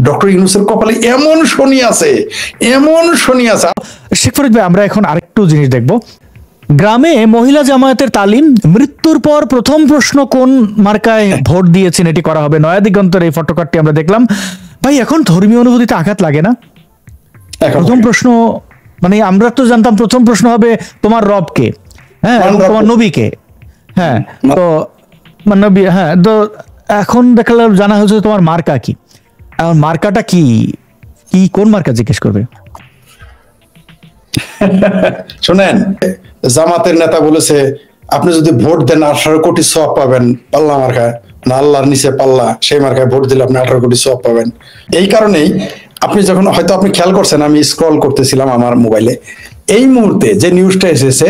Doctor ইউনূসের কপালে এমন শনি আছে, এমন শনি আছে। শেখ ফরিদ ভাই, আমরা এখন আরেকটু জিনিস দেখব। গ্রামে মহিলা জামায়াতের তালিম, মৃত্যুর পর প্রথম প্রশ্ন কোন মার্কায় ভোট দিয়েছেন এটি করা হবে। নয়া দিগন্তের এই ফটোকার্ডটি আমরা দেখলাম। ভাই, এখন ধর্মীয় অনুভূতিতে আঘাত লাগে না? প্রথম প্রশ্ন, মানে আমরা তো জানতাম প্রথম প্রশ্ন হবে তোমার রবকে, হ্যাঁ, তোমার নবীকে, হ্যাঁ, তো নবী, হ্যাঁ, তো এখন দেখলাম জানা হচ্ছে তোমার মার্কা কি। এখন মার্কাটা কি, কি কোন মার্কা জিজ্ঞেস করবে? শোনেন, জামাতের নেতা বলেছে আপনি যদি ভোট দেন 18 কোটি সওয়াব পাবেন। পাল্লা মার্কায়, না আল্লাহর নিচে পাল্লা, সেই মার্কায় ভোট দিলে আপনি 18 কোটি সওয়াব পাবেন। এই কারণেই আপনি যখন হয়তো আপনি খেয়াল করছেন, আমি স্ক্রল করতেছিলাম আমার মোবাইলে, এই মুহূর্তে যে নিউজটা এসেছে,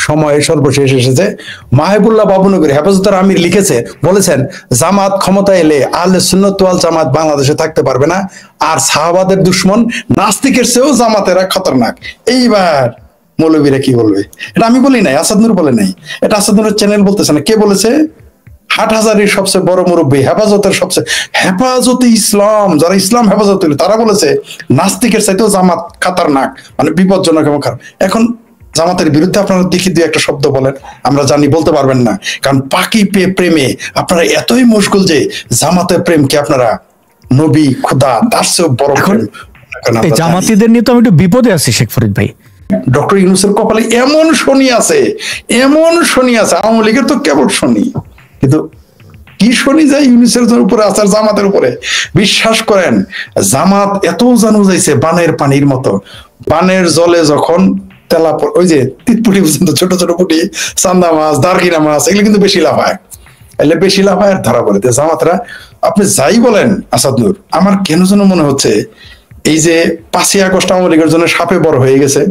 সময় সর্বশেষ এসেছে, মাহবুবুল্লাহ বাবুনগরী হেফাজতের আমির লিখেছে, বলেছেন জামাত ক্ষমতা এলে আহলে সুন্নাত ওয়াল জামাত বাংলাদেশে থাকতে পারবে না, আর সাহাবাদের দুশমন নাস্তিকের চেয়েও জামাতেরা খতরনাক। এইবার মৌলবীরা কি বলবে? এটা আমি বলি নাই, আসাদ নূর বলে নাই, এটা আসাদ নূরের চ্যানেল বলতেছে না। কে বলেছে? হাটহাজারীর সবচেয়ে বড় মুরব্বী, হেফাজতের সবচেয়ে, হেফাজতে ইসলাম, যারা ইসলাম হেফাজত, তারা বলেছে নাস্তিকের চাইতেও জামাত খাতারনাক, মানে বিপজ্জনক এবং খারাপ। এখন জামাতের বিরুদ্ধে আপনারা দেখি দুই একটা শব্দ বলেন, আমরা জানি বলতে পারবেন না, কারণ পাকি প্রেমে আপনারা এতই মশগুল যে জামাতের প্রেমকে আপনারা নবী খোদা তার চেয়েও বড় প্রেম। জামাতিদের নিয়ে তো আমি একটু বিপদে আছি শেখ ফরিদ ভাই। ডক্টর ইউনূসের কপালে এমন শনি আছে, এমন শনি আছে। আওয়ামী লীগের তো কেবল শনি, কিন্তু কি শনি যায় ইউনূসের উপরে আছে, জামাতের উপরে। বিশ্বাস করেন, জামাত এত জানু যাইছে বানের পানির মতো। বানের জলে যখন তেলা, ওই যে তিতপুটি পর্যন্ত ছোট ছোট পুটি, চান্দা মাছ, দারকিনা মাছ, এগুলো কিন্তু বেশি লাভ হয়, এলে বেশি লাভ হয় আর ধরা পড়ে। জামাতরা আপনি যাই বলেন আসাদ নূর, আমার কেন যেন মনে হচ্ছে এই যে 5ই আগস্ট আওয়ামী লীগের জন্য সাপে বড় হয়ে গেছে।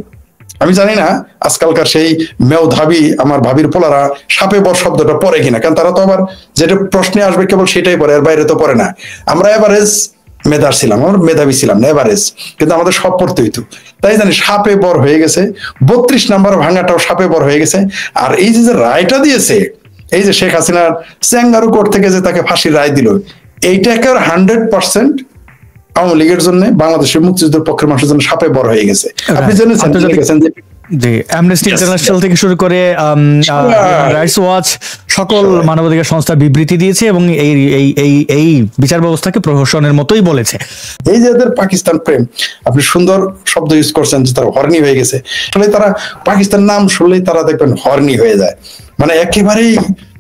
আমি জানি না আজকালকার সেই মেয়ধাবী আমার ভাবির পোলারা সাপে বর শব্দটা পড়ে কিনা, কারণ তারা তো আবার যেটা প্রশ্নে আসবে কেবল সেটাই পড়ে, এর বাইরে তো পড়ে না। আমরা এভারেজ মেধার ছিলাম, আমরা মেধাবী ছিলাম না, এভারেজ, কিন্তু আমাদের সব পড়তে হইতো। তাই জানি সাপে বর হয়ে গেছে, 32 নাম্বার ভাঙাটাও সাপে বর হয়ে গেছে। আর এই যে রায়টা দিয়েছে, এই যে শেখ হাসিনার চ্যাঙ্গারু কোর্ট থেকে যে তাকে ফাঁসির রায় দিল, এইটা একের 100% আওয়ামী লীগের জন্য, বাংলাদেশের মুক্তিযুদ্ধের পক্ষের মানুষের জন্য সাপে বড় হয়ে গেছে। আপনি জেনেছেন যে অ্যামনেস্টি ইন্টারন্যাশনাল থেকে শুরু করে রাইটস ওয়াচ, সকল মানবাধিকার সংস্থা বিবৃতি দিয়েছে এবং এই বিচার ব্যবস্থাকে প্রহসনের মতোই বলেছে। এই যে এদের পাকিস্তান প্রেম, আপনি সুন্দর শব্দ ইউজ করছেন যে তারা হর্নি হয়ে গেছে। আসলে তারা পাকিস্তান নাম শুনলেই তারা দেখবেন হর্নি হয়ে যায়, মানে একেবারেই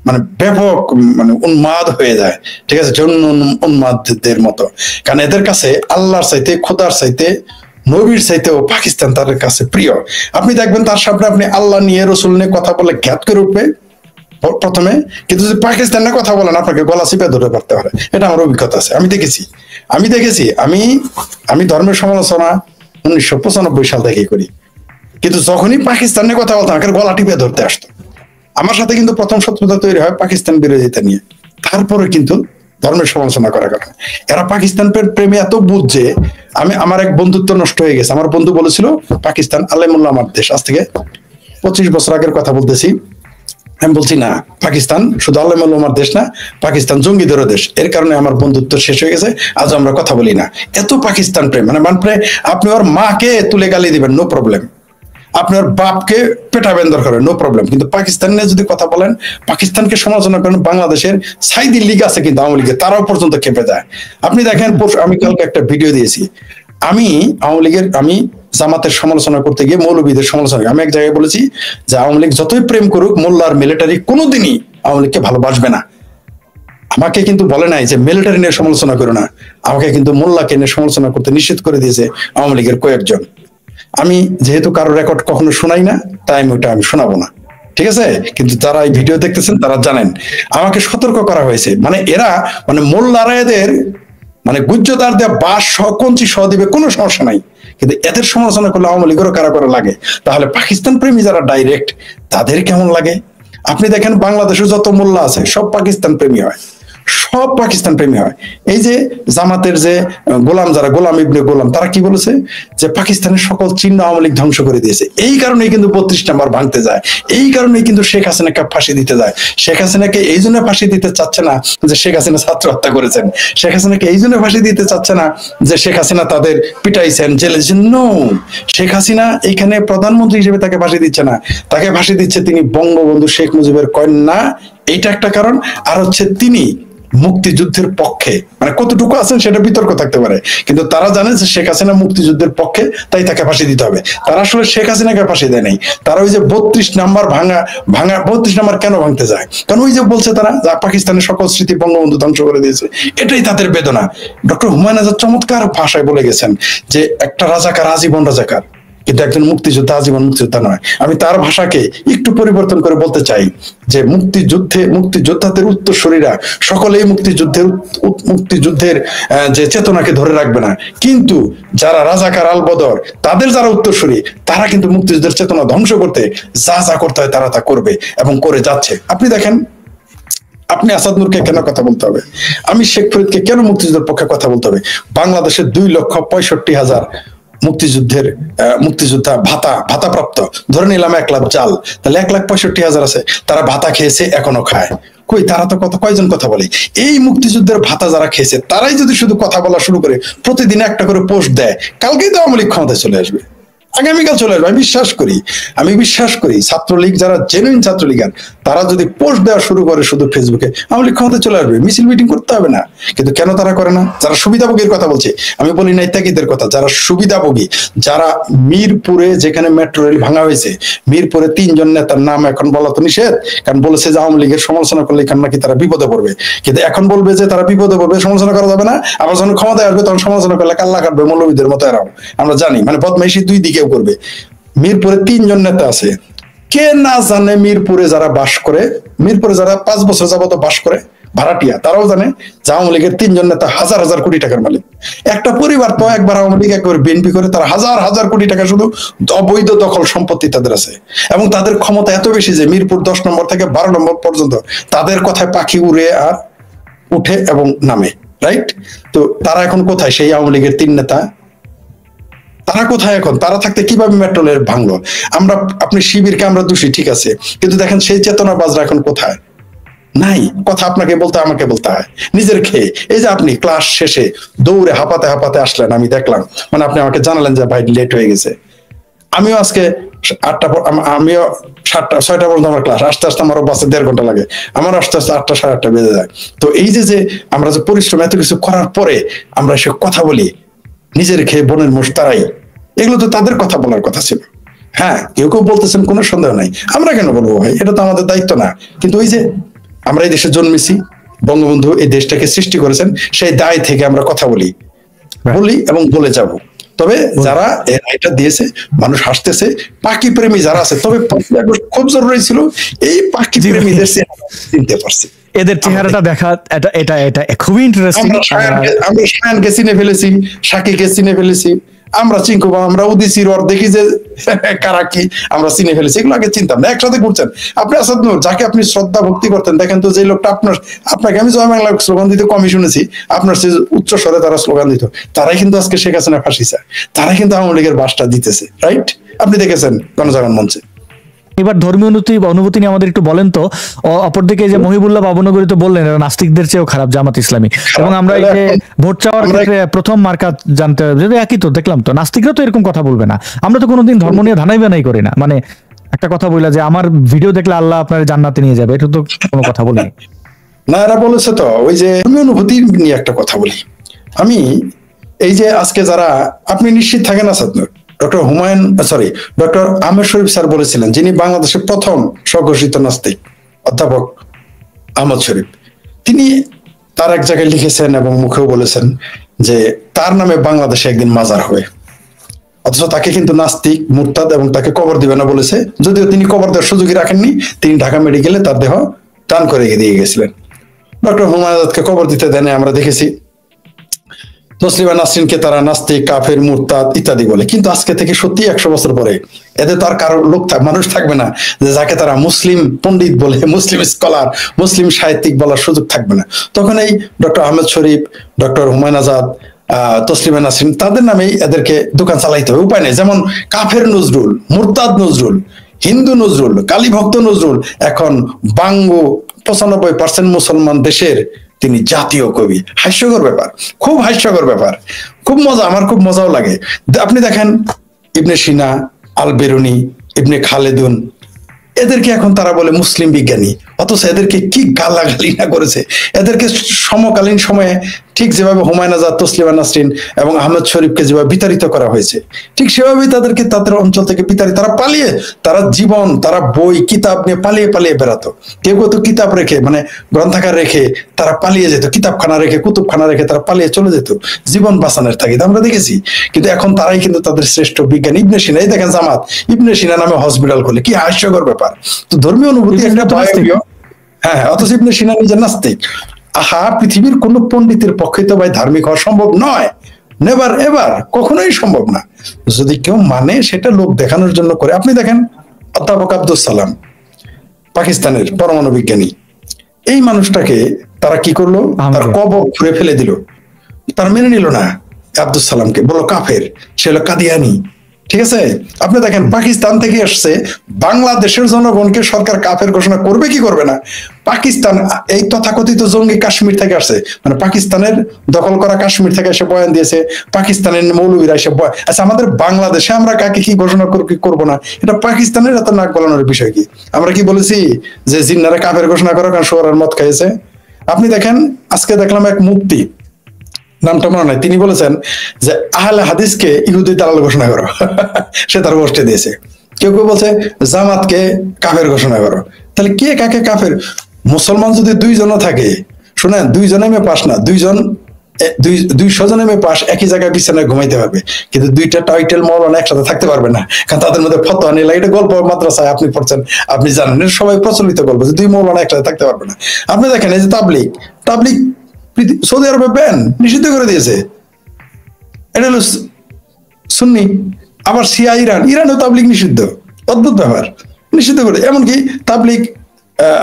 মানে ব্যাপক, মানে উন্মাদ হয়ে যায়, ঠিক আছে, জন্য উন্মাদদের মতো। কারণ এদের কাছে আল্লাহর চাইতে, খোদার চাইতে, নবীর চাইতেও পাকিস্তান তাদের কাছে প্রিয়। আপনি দেখবেন তার সামনে আপনি আল্লাহ নিয়ে, রসুল নিয়ে কথা বলে ঘ্যাত করে উঠবে প্রথমে, কিন্তু যদি পাকিস্তানের কথা বলেন আপনাকে গলা চিপে ধরে পারতে পারে। এটা আমার অভিজ্ঞতা আছে, আমি দেখেছি। আমি ধর্মের সমালোচনা 1995 সাল থেকেই করি, কিন্তু যখনই পাকিস্তানের কথা বলতাম আমাকে গলা টিপে ধরতে আসতো। আমার সাথে কিন্তু প্রথম শত্রুতা তৈরি হয় পাকিস্তান বিরোধিতা নিয়ে, তারপরে কিন্তু ধর্মের সমালোচনা করার কথা। এরা পাকিস্তান প্রেমে এত বুঝছে, আমার এক বন্ধুত্ব নষ্ট হয়ে গেছে। আমার বন্ধু বলেছিল পাকিস্তান আলেমুল্লাহ আমার দেশ, আজ থেকে 25 বছর আগের কথা বলতেছি। আমি বলছি না, পাকিস্তান শুধু আলেমুল্লাহ আমার দেশ না, পাকিস্তান জঙ্গিদেরও দেশ। এর কারণে আমার বন্ধুত্ব শেষ হয়ে গেছে, আজ আমরা কথা বলি না। এত পাকিস্তান প্রেম, মানে আপনি ওর মাকে তুলে গালি দিবেন, নো প্রবলেম, আপনার বাপকে পেটাবেন দরকার, নো প্রবলেম, কিন্তু পাকিস্তান নিয়ে যদি কথা বলেন, পাকিস্তানকে সমালোচনা করেন, বাংলাদেশের সাইদি লীগ আছে কিন্তু আওয়ামী লীগের, তারাও পর্যন্ত খেপে যায়। আপনি দেখেন, আমি কালকে একটা ভিডিও দিয়েছি, আমি আওয়ামী লীগের, আমি জামাতের সমালোচনা করতে গিয়ে মৌলবীদের সমালোচনা, আমি এক জায়গায় বলেছি যে আওয়ামী লীগ যতই প্রেম করুক, মোল্লা আর মিলিটারি কোনোদিনই আওয়ামী লীগকে ভালোবাসবে না। আমাকে কিন্তু বলে নাই যে মিলিটারি নিয়ে সমালোচনা করো না, আমাকে কিন্তু মোল্লাকে নিয়ে সমালোচনা করতে নিষেধ করে দিয়েছে আওয়ামী লীগের কয়েকজন। আমি যেহেতু কারো রেকর্ড কখনো শোনাই না, তাই আমি শোনাবো না, ঠিক আছে? কিন্তু যারা এই ভিডিও দেখতেছেন তারা জানেন আমাকে সতর্ক করা হয়েছে। মানে এরা, মানে মোল্লারা এদের মানে গুজ্জদার দেয়া বাস সহ কঞ্চি সহ দিবে, কোনো সমস্যা নাই, কিন্তু এদের সমালোচনা করলে আওয়ামী লীগেরও কারা করা লাগে, তাহলে পাকিস্তান প্রেমী যারা ডাইরেক্ট, তাদের কেমন লাগে? আপনি দেখেন বাংলাদেশে যত মোল্লা আছে সব পাকিস্তান প্রেমী হয়, সব পাকিস্তান প্রেমী হয়। এই যে জামাতের যে গোলাম, যারা গোলাম ইবনে গোলাম, তারা কি বলেছে যে পাকিস্তানের সকল চিহ্ন আওয়ামী লীগ ধ্বংস করে দিয়েছে। এই কারণেই কিন্তু 32 নম্বর ভাঙতে যায়, এই কারণেই কিন্তু শেখ হাসিনাকে ফাঁসি দিতে যায়। শেখ হাসিনাকে এই জন্য ফাঁসি দিতে চাচ্ছে না যে শেখ হাসিনা ছাত্র হত্যা করেছেন, শেখ হাসিনাকে এই জন্য ফাঁসি দিতে চাচ্ছে না যে শেখ হাসিনা তাদের পিটাইছেন, জেলে। শেখ হাসিনা এইখানে প্রধানমন্ত্রী হিসেবে তাকে ফাঁসি দিচ্ছে না, তাকে ফাঁসি দিচ্ছে তিনি বঙ্গবন্ধু শেখ মুজিবের কন্যা। এইটা একটা কারণ। আর হচ্ছে তিনি মুক্তিযুদ্ধের পক্ষে, মানে কতটুকু আছেন সেটা বিতর্ক থাকতে পারে, কিন্তু তারা জানে যে শেখ হাসিনা মুক্তিযুদ্ধের পক্ষে, তাই তাকে ফাঁসি দিতে হবে। তারা আসলে শেখ হাসিনাকে ফাঁসি দেয় নাই, তারা ওই যে 32 নাম্বার ভাঙা 32 নাম্বার কেন ভাঙতে যায়, কারণ ওই যে বলছে তারা যা পাকিস্তানের সকল স্মৃতি বঙ্গবন্ধু ধ্বংস করে দিয়েছে, এটাই তাদের বেদনা। ডক্টর হুমায়ুন আজাদ চমৎকার ভাষায় বলে গেছেন যে একটা রাজাকার আজীবন রাজাকার, কিন্তু একজন মুক্তিযোদ্ধা আজীবন মুক্তিযোদ্ধা নয়। আমি তার ভাষাকে একটু পরিবর্তন করে বলতে চাই যে মুক্তিযোদ্ধাদের উত্তরসূরিরা সকলেই মুক্তিযুদ্ধের যে চেতনাকে ধরে রাখবে না, কিন্তু যারা রাজাকার আলবদর, তাদের যারা উত্তরসূরি, তারা কিন্তু মুক্তিযুদ্ধের চেতনা ধ্বংস করতে যা যা করতে হয় তারা তা করবে এবং করে যাচ্ছে। আপনি দেখেন, আপনি আসাদ নূরকে কেন কথা বলতে হবে, আমি শেখ ফরিদকে কেন মুক্তিযুদ্ধের পক্ষে কথা বলতে হবে? বাংলাদেশের 2,65,000 মুক্তিযোদ্ধা ভাতা প্রাপ্ত, ধরে নিলাম 1 লাখ জাল, তাহলে 1,65,000 আছে, তারা ভাতা খেয়েছে, এখনো খায়। কই, তারা তো কয়জন কথা বলে? এই মুক্তিযুদ্ধের ভাতা যারা খেয়েছে তারাই যদি শুধু কথা বলা শুরু করে, প্রতিদিন একটা করে পোস্ট দেয়, কালকেই তো আওয়ামী লীগ ক্ষমতায় চলে আসবে, আগামীকাল চলে আসবে। আমি বিশ্বাস করি ছাত্রলীগ, যারা জেনুইন ছাত্রলীগার, তারা যদি পোস্ট দেওয়া শুরু করে শুধু ফেসবুকে, আওয়ামী লীগ ক্ষমতায় চলে আসবে, মিছিল মিটিং করতে হবে না। কিন্তু কেন তারা করে না? যারা সুবিধাভোগীর কথা বলছে, আমি বলি না ত্যাগীদের কথা, যারা সুবিধাভোগী, যারা মিরপুরে যেখানে মেট্রো রেল ভাঙা হয়েছে, মিরপুরে 3 জন নেতার নাম এখন বলা তো নিষেধ, কারণ বলেছে যে আওয়ামী লীগের সমালোচনা করলে এখানে নাকি তারা বিপদে পড়বে। কিন্তু এখন বলবে যে তারা বিপদে পড়বে, সমালোচনা করা যাবে না, আবার যখন ক্ষমতায় আসবে তখন সমালোচনা করলে কাল্লা কাটবে মৌলবীদের মতো। এরাও আমরা জানি, মানে বদমাইশি দুই দিকেও করবে। মিরপুরে 3 জন নেতা আছে, কে না জানে মিরপুরে যারা বাস করে, মিরপুরে যারা 5 বছর যাবত বাস করে ভাড়াটিয়া, তারাও জানে যে আওয়ামী লীগের 3 জন নেতা হাজার হাজার কোটি টাকার মালিক। একটা পরিবার তো একবার আওয়ামী লীগ, একবার বিএনপি করে, তারা হাজার হাজার কোটি টাকা শুধু অবৈধ দখল সম্পত্তি তাদের আছে, এবং তাদের ক্ষমতা এত বেশি যে মিরপুর 10 নম্বর থেকে 12 নম্বর পর্যন্ত তাদের কথায় পাখি উড়ে আর উঠে এবং নামে, রাইট? তো তারা এখন কোথায়? সেই আওয়ামী লীগের 3 নেতা তারা কোথায় এখন? তারা থাকতে কিভাবে মেট্রো রেল ভাঙলো? আপনি শিবিরকে আমরা দোষী, ঠিক আছে, কিন্তু দেখেন সেই চেতনাবাজরা এখন কোথায়? নাই। কথা আপনাকে বলতে, আমাকে বলতে হয় নিজের খেয়ে। এই যে আপনি ক্লাস শেষে দৌড়ে হাঁপাতে হাঁপাতে আসলেন, আমি দেখলাম, মানে আপনি আমাকে জানালেন যে ভাই লেট হয়ে গেছে। আমিও আজকে 8টা, আমিও 6টা পর্যন্ত আমার ক্লাস, আস্তে আস্তে আমারও বাসে 1.5 ঘন্টা লাগে, আমার আস্তে আস্তে 8টা 8:30 বেজে যায়। তো এই যে আমরা যে পরিশ্রম এত কিছু করার পরে আমরা এসে কথা বলি, নিজের খেয়ে বোনের মোষ তারাই, এগুলো তো তাদের কথা বলার কথা ছিল। হ্যাঁ, কেউ কেউ বলতেছেন, কোনো সন্দেহ নাই, আমরা কেন বলবো ভাই, এটা তো আমাদের দায়িত্ব না। কিন্তু ওই যে আমরা এই দেশে জন্মেছি, বঙ্গবন্ধু এই দেশটাকে সৃষ্টি করেছেন, সেই দায় থেকে আমরা কথা বলি এবং বলে যাব। তবে যারা এই রায়টা দিয়েছে, মানুষ হাসতেছে, পাখি প্রেমী যারা আছে, তবে 5ই আগস্ট খুব জরুরি ছিল, এই পাখি প্রেমীদের চিনতে পারছি, এদের চেহারাটা দেখা, এটা খুবই ইন্টারেস্টিং। আমরা শায়ানকে চিনে ফেলেছি, শাকিকে চিনে ফেলেছি, আমরা চিনকো, আমরা উদিসির ওর দেখি যে কারা কি আমরা চিনে ফেলেছি, এগুলো আগে চিনতাম না। একসাথে ঘুরছেন আপনি, আসাদ নূর, যাকে আপনি শ্রদ্ধা ভক্তি করতেন, দেখেন তো যে লোকটা আপনাকে আমি জয় বাংলা স্লোগান দিতে কমই শুনেছি, আপনার সে উচ্চ স্বরে তারা স্লোগান দিত, তারাই কিন্তু আজকে শেখ হাসিনা ফাঁসি চায়, তারাই কিন্তু আওয়ামী লীগের বাসটা দিতেছে, রাইট? আপনি দেখেছেন গণজাগরণ মঞ্চে। এবার ধর্মীয় অনুভূতি নিয়ে আমাদের একটু বলেন তো। অপরদিকে যে মহিবুল্লাহ বাবনগরী তো বললেন এরা নাস্তিকদের চেয়েও খারাপ, জামাত ইসলামী, এবং আমরা এই যে ভোট চাওয়ার ক্ষেত্রে প্রথম মার্কা জানতে হবে, যদি একই তো দেখলাম, তো নাস্তিকরা তো এরকম কথা বলবে না। আমরা তো কোনোদিন ধর্ম নিয়ে ধানাই বানাই করি না, মানে একটা কথা বললা যে আমার ভিডিও দেখলে আল্লাহ আপনার জান্নাতে নিয়ে যাবে, এটা তো কোনো কথা বলি না। এরা বলেছে তো ওই যে ধর্মীয় অনুভূতি নিয়ে একটা কথা বলি আমি, এই যে আজকে যারা, আপনি নিশ্চিত থাকেন আসাদ নূর, ডক্টর আহমেদ শরীফ স্যার বলেছিলেন, যিনি বাংলাদেশের প্রথম স্বঘোষিত নাস্তিক, অধ্যাপক আহমদ শরীফ, তিনি তার এক জায়গায় লিখেছেন এবং মুখেও বলেছেন যে তার নামে বাংলাদেশে একদিন মাজার হবে, অথচ তাকে কিন্তু নাস্তিক, মুরতাদ এবং তাকে কবর দিবে না বলেছে, যদিও তিনি কবর দেওয়ার সুযোগই রাখেননি, তিনি ঢাকা মেডিকেলে তার দেহ দান করে দিয়ে গেছিলেন। ডক্টর হুমায়ুন আজাদকে কবর দিতে দেন, আমরা দেখেছি। তসলিমা নাসরিনকে তারা নাস্তিক, কাফের, মুরতাদ ইত্যাদি বলে, কিন্তু আজকে থেকে সত্যি 100 বছর পরে এদের তো আর কারো মানুষ থাকবে না যে যাকে তারা মুসলিম পণ্ডিত বলে, মুসলিম স্কলার, মুসলিম সাহিত্যিক বলার সুযোগ থাকবে না। তখন এই ডক্টর আহমেদ শরীফ, ডক্টর হুমায়ুন আজাদ, তসলিমা নাসরিন তাদের নামেই এদেরকে দোকান চালাইতে হবে, উপায় নেই। যেমন কাফের নজরুল, মুরতাদ নজরুল, হিন্দু নজরুল, কালীভক্ত নজরুল এখন বাঙ্গু 95% মুসলমান দেশের তিনি জাতীয় কবি। হাস্যকর ব্যাপার, খুব হাস্যকর ব্যাপার, খুব মজা, আমার খুব মজাও লাগে। আপনি দেখেন ইবনে সিনা, আল বেরুনি, ইবনে খালেদুন, এদেরকে এখন তারা বলে মুসলিম বিজ্ঞানী, অথচ এদেরকে কি গালাগালি না করেছে। এদেরকে সমকালীন সময়ে ঠিক যেভাবে হুমায়ুন আজাদ, তসলিমা নাসরিন এবং আহমেদ শরীফকে যেভাবে বিতাড়িত করা হয়েছে, ঠিক সেভাবেই তাদেরকে তাদের অঞ্চল থেকে বিতাড়িত, তারা পালিয়ে, তারা জীবন, তারা বই কিতাব নিয়ে পালিয়ে পালিয়ে বেড়াতো। কেউ কেউ তো কিতাব রেখে, মানে গ্রন্থাগার রেখে তারা পালিয়ে যেত, কিতাবখানা রেখে, কুতুবখানা রেখে তারা পালিয়ে চলে যেত জীবন বাঁচানোর তাগিদে, আমরা দেখেছি। কিন্তু এখন তারাই কিন্তু তাদের শ্রেষ্ঠ বিজ্ঞানী। ইবনে সিনা, এই দেখেন জামাত ইবনে সিনা নামে হসপিটাল খোলে, কি হাস্যকর ব্যাপার। তো ধর্মীয় অনুভূতি একটা বায়বীয়, হ্যাঁ, অথচ ইবনে সিনা নিজে নাস্তিক। আহা, পৃথিবীর কোন পণ্ডিতের পক্ষে তো ভাই ধার্মিক হওয়া সম্ভব নয়, নেভার এভার, কখনোই সম্ভব না। যদি কেউ মানে সেটা লোক দেখানোর জন্য করে। আপনি দেখেন অধ্যাপক আব্দুল সালাম, পাকিস্তানের পরমাণু বিজ্ঞানী, এই মানুষটাকে তারা কি করলো, তার কবর খুঁড়ে ফেলে দিল, তার মেনে নিল না আব্দুল সালামকে, বললো কাফের, সে হলো কাদিয়ানি। ঠিক আছে, আপনি দেখেন পাকিস্তান থেকে আসছে, বাংলাদেশের জনগণকে সরকার কাফের ঘোষণা করবে কি করবে না? পাকিস্তান এই তথাকথিত জঙ্গি কাশ্মীর থেকে আসছে, মানে পাকিস্তানের দখল করা কাশ্মীর থেকে এসে বয়ান দিয়েছে, পাকিস্তানের মৌলবীরা এসে আচ্ছা, আমাদের বাংলাদেশে আমরা কাকে কি ঘোষণা করবো না, এটা পাকিস্তানের এত নাক গলানোর বিষয় কি? আমরা কি বলেছি যে জিন্নারা কাফের ঘোষণা করো কারণ শোয়ার মত খাইছে? আপনি দেখেন আজকে দেখলাম এক মুফতি, নামটা মনে নাই, তিনি বলেছেন যে আহলে হাদিসকে ইহুদি দালাল ঘোষণা করো সে তার গোষ্ঠী দিয়েছে। কেউ কেউ বলছে জামাতকে কাফের ঘোষণা করো। তাহলে কে কাকে কাফের? মুসলমান যদি 2 জনও থাকে, শুনেন, 2 জন এমএ পাস না, 200 জন এমএ পাস একই জায়গায় বিছানায় ঘুমাইতে পারবে, কিন্তু 2টা টাইটেল মৌলানা একসাথে থাকতে পারবে না, কারণ তাদের মধ্যে ফতোয়া নেই। এটা গল্প মাদ্রাসায় আপনি পড়ছেন, আপনি জানেন, এটা সবাই প্রচলিত গল্প যে 2 মৌলানা একসাথে থাকতে পারবে না। আপনি দেখেন এই যে তাবলিগ, তাবলিগ সৌদি আরবে ব্যান, নিষিদ্ধ করে দিয়েছে, এটা হলো সুন্নি। আবার শিয়া ইরান, ইরানও তাবলিগ নিষিদ্ধ, অদ্ভুত ব্যাপার, নিষিদ্ধ করে। এমনকি তাবলিগ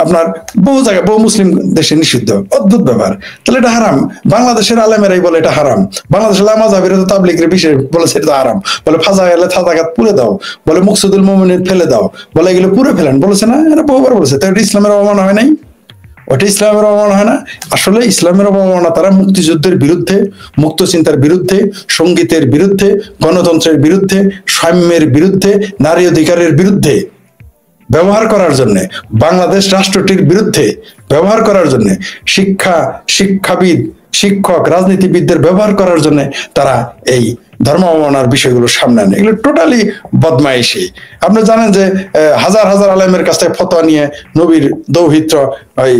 আপনার বহু জায়গায়, বহু মুসলিম দেশে নিষিদ্ধ, অদ্ভুত ব্যাপার। তাহলে এটা হারাম, বাংলাদেশের আলেমেরাই বলে এটা হারাম। বাংলাদেশের মাযহাবিরা তো তাবলিগের বিষয় বলেছে এটা হারাম, বলে ফাজাইলে থাদাকাত পুড়ে দাও, বলে মুকসুদুল মুমিনিন ফেলে দাও, বলে এগুলো পুরো ফেলেন, বলেছে না? এটা বহুবার বলেছে। তো এটা ইসলামের অবমাননা হয় নাই? ওটা ইসলামের অবমাননা হয় না? আসলে ইসলামের অবমাননা তারা মুক্তিযুদ্ধের বিরুদ্ধে, মুক্ত চিন্তার বিরুদ্ধে, সঙ্গীতের বিরুদ্ধে, গণতন্ত্রের বিরুদ্ধে, সাম্যের বিরুদ্ধে, নারী অধিকারের বিরুদ্ধে ব্যবহার করার জন্য, বাংলাদেশ রাষ্ট্রটির বিরুদ্ধে ব্যবহার করার জন্য, শিক্ষাবিদ, শিক্ষক, রাজনীতিবিদদের ব্যবহার করার জন্য তারা এই ধর্ম অবমাননার বিষয়গুলো সামনে আনে। এগুলো টোটালি বদমাইশি। আপনি জানেন যে হাজার হাজার আলেমের কাছ থেকে ফতোয়া নিয়ে নবীর দৌহিত্র ওই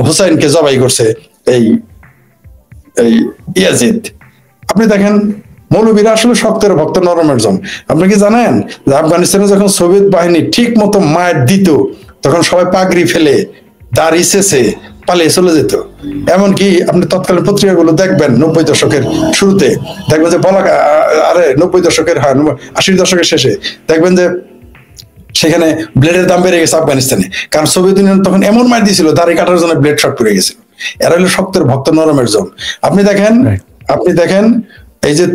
হুসাইনকে জবাই করছে এই ইয়াজিদ। আপনি দেখেন মৌলবীরা আসলে শক্তের ভক্ত, নরমের জন। আপনি কি জানেন যে আফগানিস্তানে যখন সোভিয়েত বাহিনী ঠিক মতো মায়ের দিত, তখন সবাই পাগড়ি ফেলে দাড়ি শেষে পালিয়ে চলে যেত। এমনকি আপনি তৎকালীন পত্রিকাগুলো দেখবেন 90 দশকের শুরুতে, দেখবেন যে বলা, আরে 90 দশকের, হ্যাঁ 80 দশকের শেষে দেখবেন যে সেখানে ব্লেডের দাম বেড়ে গেছে আফগানিস্তানে, কারণ সোভিয়েত ইউনিয়ন তখন এমন মার দিয়েছিল দাড়ি কাটার জন্য ব্লেড শর্ট পড়ে গেছিল। এরা হলো শক্তের ভক্ত, নরমের জন। আপনি দেখেন এই যে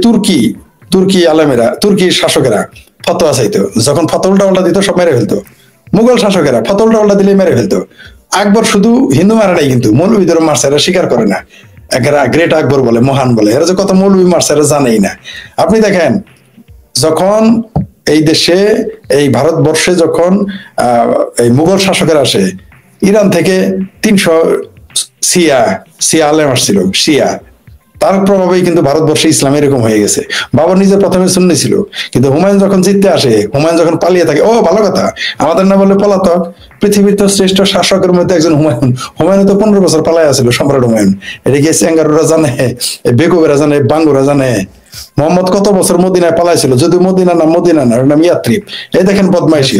তুর্কি আলেমেরা, তুর্কির শাসকেরা ফতোয়া চাইতো, যখন ফতোয়া উল্টা দিত সব মেরে ফেলতো। মুঘল শাসকেরা ফতোয়া উল্টা দিলে মেরে ফেলতো। আকবর শুধু হিন্দু মারা নাই, কিন্তু মৌলবীদের মারছে, এরা স্বীকার করে না। গ্রেট আকবর বলে, মহান বলে, এরা যে কত মৌলবী মারছে এরা জানেই না। আপনি দেখেন যখন এই দেশে, এই ভারতবর্ষে যখন এই মুঘল শাসকের আসে, ইরান থেকে 300 শিয়া আলেম আসছিল, শিয়া, তার প্রভাবেই কিন্তু ভারতবর্ষে ইসলাম এরকম হয়ে গেছে। বাবর নিজে প্রথমে সুন্নি ছিল, কিন্তু হুমায়ুন যখন জিততে আসে, হুমায়ুন যখন পালিয়ে থাকে, ও ভালো কথা, আমাদের না বলে পলাতক, পৃথিবীর তো শ্রেষ্ঠ শাসকের মধ্যে একজন হুমায়ুন। হুমায়ুন তো 15 বছর পালাই আছিল, সম্রাট হুমায়ুন। এটা গিয়ে চেঙ্গারুরা জানে, বেকুবেরা জানে, বাঙ্গুরা জানে। মোহাম্মদ কত বছর মদিনায় পালাইছিল, যদিও মদিনা না, ওর নাম ইয়াত্রিব। এই দেখেন বদমাইশি।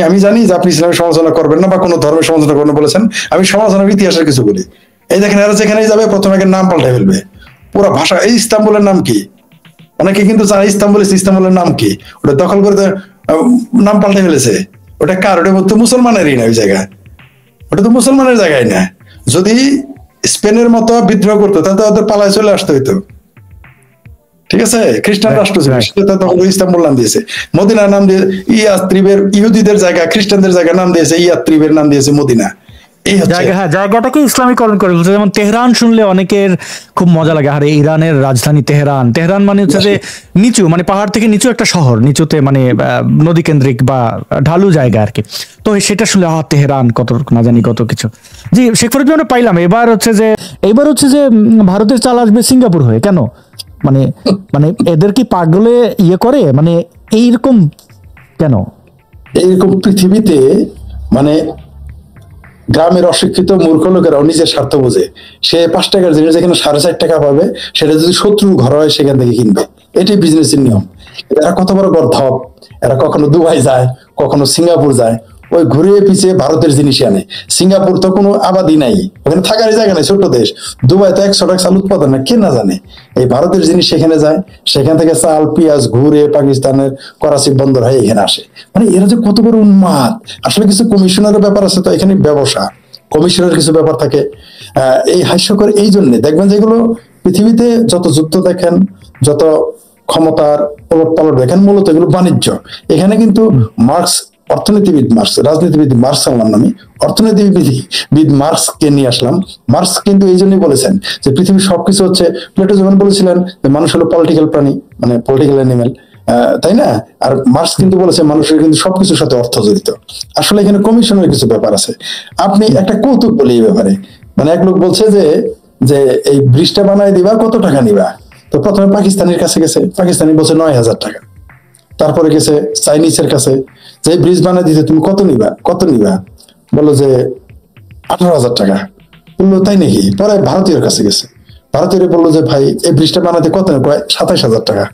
আমি জানি যে আপনি ইসলামের সমালোচনা করবেন না বা কোনো ধর্মের সমালোচনা করবেন বলেছেন, আমি সমালোচনার ইতিহাসের কিছু বলি। এই দেখেন এরা যেখানেই যাবে প্রথমে নাম পাল্টাই ফেলবে, পুরো ভাষা। এই ইস্তাম্বুলের নাম কি? অনেকে কিন্তু জানে ইস্তাম্বুলের নাম কি, ওটা দখল করে নাম পাল্টে ফেলেছে। ওটা কার? ওটা তো মুসলমানেরই না ওই জায়গা, ওটা তো মুসলমানের জায়গায় না। যদি স্পেনের মতো বিদ্রোহ করতো তাহলে তো ওদের পালায় চলে আসতে হইতো। ঠিক আছে, খ্রিস্টান রাষ্ট্র ছিল, সেটা তখন ইস্তাম্বুল নাম দিয়েছে। মদিনার নাম দিয়ে ইয়াত্রিবের, ইহুদিদের জায়গা, খ্রিস্টানদের জায়গা নাম দিয়েছে ইয়াত্রিবের, নাম দিয়েছে মদিনা। এই হচ্ছে জায়গা, হ্যাঁ, জায়গাটাকে ইসলামীকরণ করে ফেলছে। যেমন তেহরান শুনলে অনেকের খুব মজা লাগে, আরে ইরানের রাজধানী তেহরান। তেহরান মানে হচ্ছে যে নিচু, মানে পাহাড় থেকে নিচু একটা শহর, নিচুতে মানে নদী কেন্দ্রিক বা ঢালু জায়গা আর কি। তো সেটা শুনলে তেহরান, কত না জানি কত কিছু। জি, শেখ ফরিদ আমরা পাইলাম। এবার হচ্ছে যে ভারতের চাল আসবে সিঙ্গাপুর হয়ে। কেন? মানে মানে এদের কি পাগলে ইয়ে করে, মানে এইরকম কেন? এইরকম পৃথিবীতে মানে গ্রামের অশিক্ষিত মূর্খ লোকেরাও নিজের স্বার্থ বোঝে। সে 5 টাকার জিনিস যেখানে 4.5 টাকা পাবে, সেটা যদি শত্রুর ঘর হয় সেখান থেকে কিনবে। এটাই বিজনেসের নিয়ম। এরা কত বড় গর্ধব! এরা কখনো দুবাই যায়, কখনো সিঙ্গাপুর যায়, ওই ঘুরে পিছিয়ে ভারতের জিনিস আনে। সিঙ্গাপুর তো কোনো আবাদি নাই, ওখানে থাকার জায়গা নাই, ছোট্ট দেশ। দুবাই তো 100 টাকা চাল উৎপাদন না, কে না জানে। এই ভারতের জিনিস সেখানে যায়, সেখান থেকে চাল পেঁয়াজ ঘুরে পাকিস্তানের করাচি বন্দর হয়ে এখানে আসে। মানে এরা যে কত বড় উন্মাদ! আসলে কিছু কমিশনের ব্যাপার আছে তো এখানে, ব্যবসা কমিশনের কিছু ব্যাপার থাকে। এই হাস্যকর এই জন্য দেখবেন যেগুলো পৃথিবীতে যত যুদ্ধ দেখেন, যত ক্ষমতার ওলট পালট দেখেন, মূলত এগুলো বাণিজ্য। এখানে কিন্তু মার্কস, অর্থনীতিবিদ মার্কস, রাজনীতিবিদ মার্কস আমার নামে, অর্থনীতিবিদ মার্কসকে নিয়ে আসলাম। মার্কস কিন্তু এই জন্যই বলেছেন যে পৃথিবীর সবকিছু হচ্ছে, প্লেটো যেমন বলেছিলেন যে মানুষ হলো পলিটিক্যাল প্রাণী, মানে পলিটিক্যাল অ্যানিমেল, তাই না? আর মার্কস কিন্তু বলেছে মানুষের কিন্তু সবকিছুর সাথে অর্থ জড়িত। আসলে এখানে কমিশনের কিছু ব্যাপার আছে। আপনি একটা কৌতুক বলি এই ব্যাপারে, মানে এক লোক বলছে যে যে এই ব্রিজটা বানাই দিবা, কত টাকা নিবা? তো প্রথমে পাকিস্তানের কাছে গেছে, পাকিস্তানি বলছে 9,000 টাকা। তারপরে গেছে চাইনিজের কাছে, যে ব্রিজ বানাই দিতে তুমি কত নিবা? বললো যে 18,000 টাকা। বললো তাই নাকি? পরে ভারতীয়র কাছে গেছে, ভারতীয় বললো যে ভাই এই ব্রিজটা বানাতে কত? কয় 27,000 টাকা।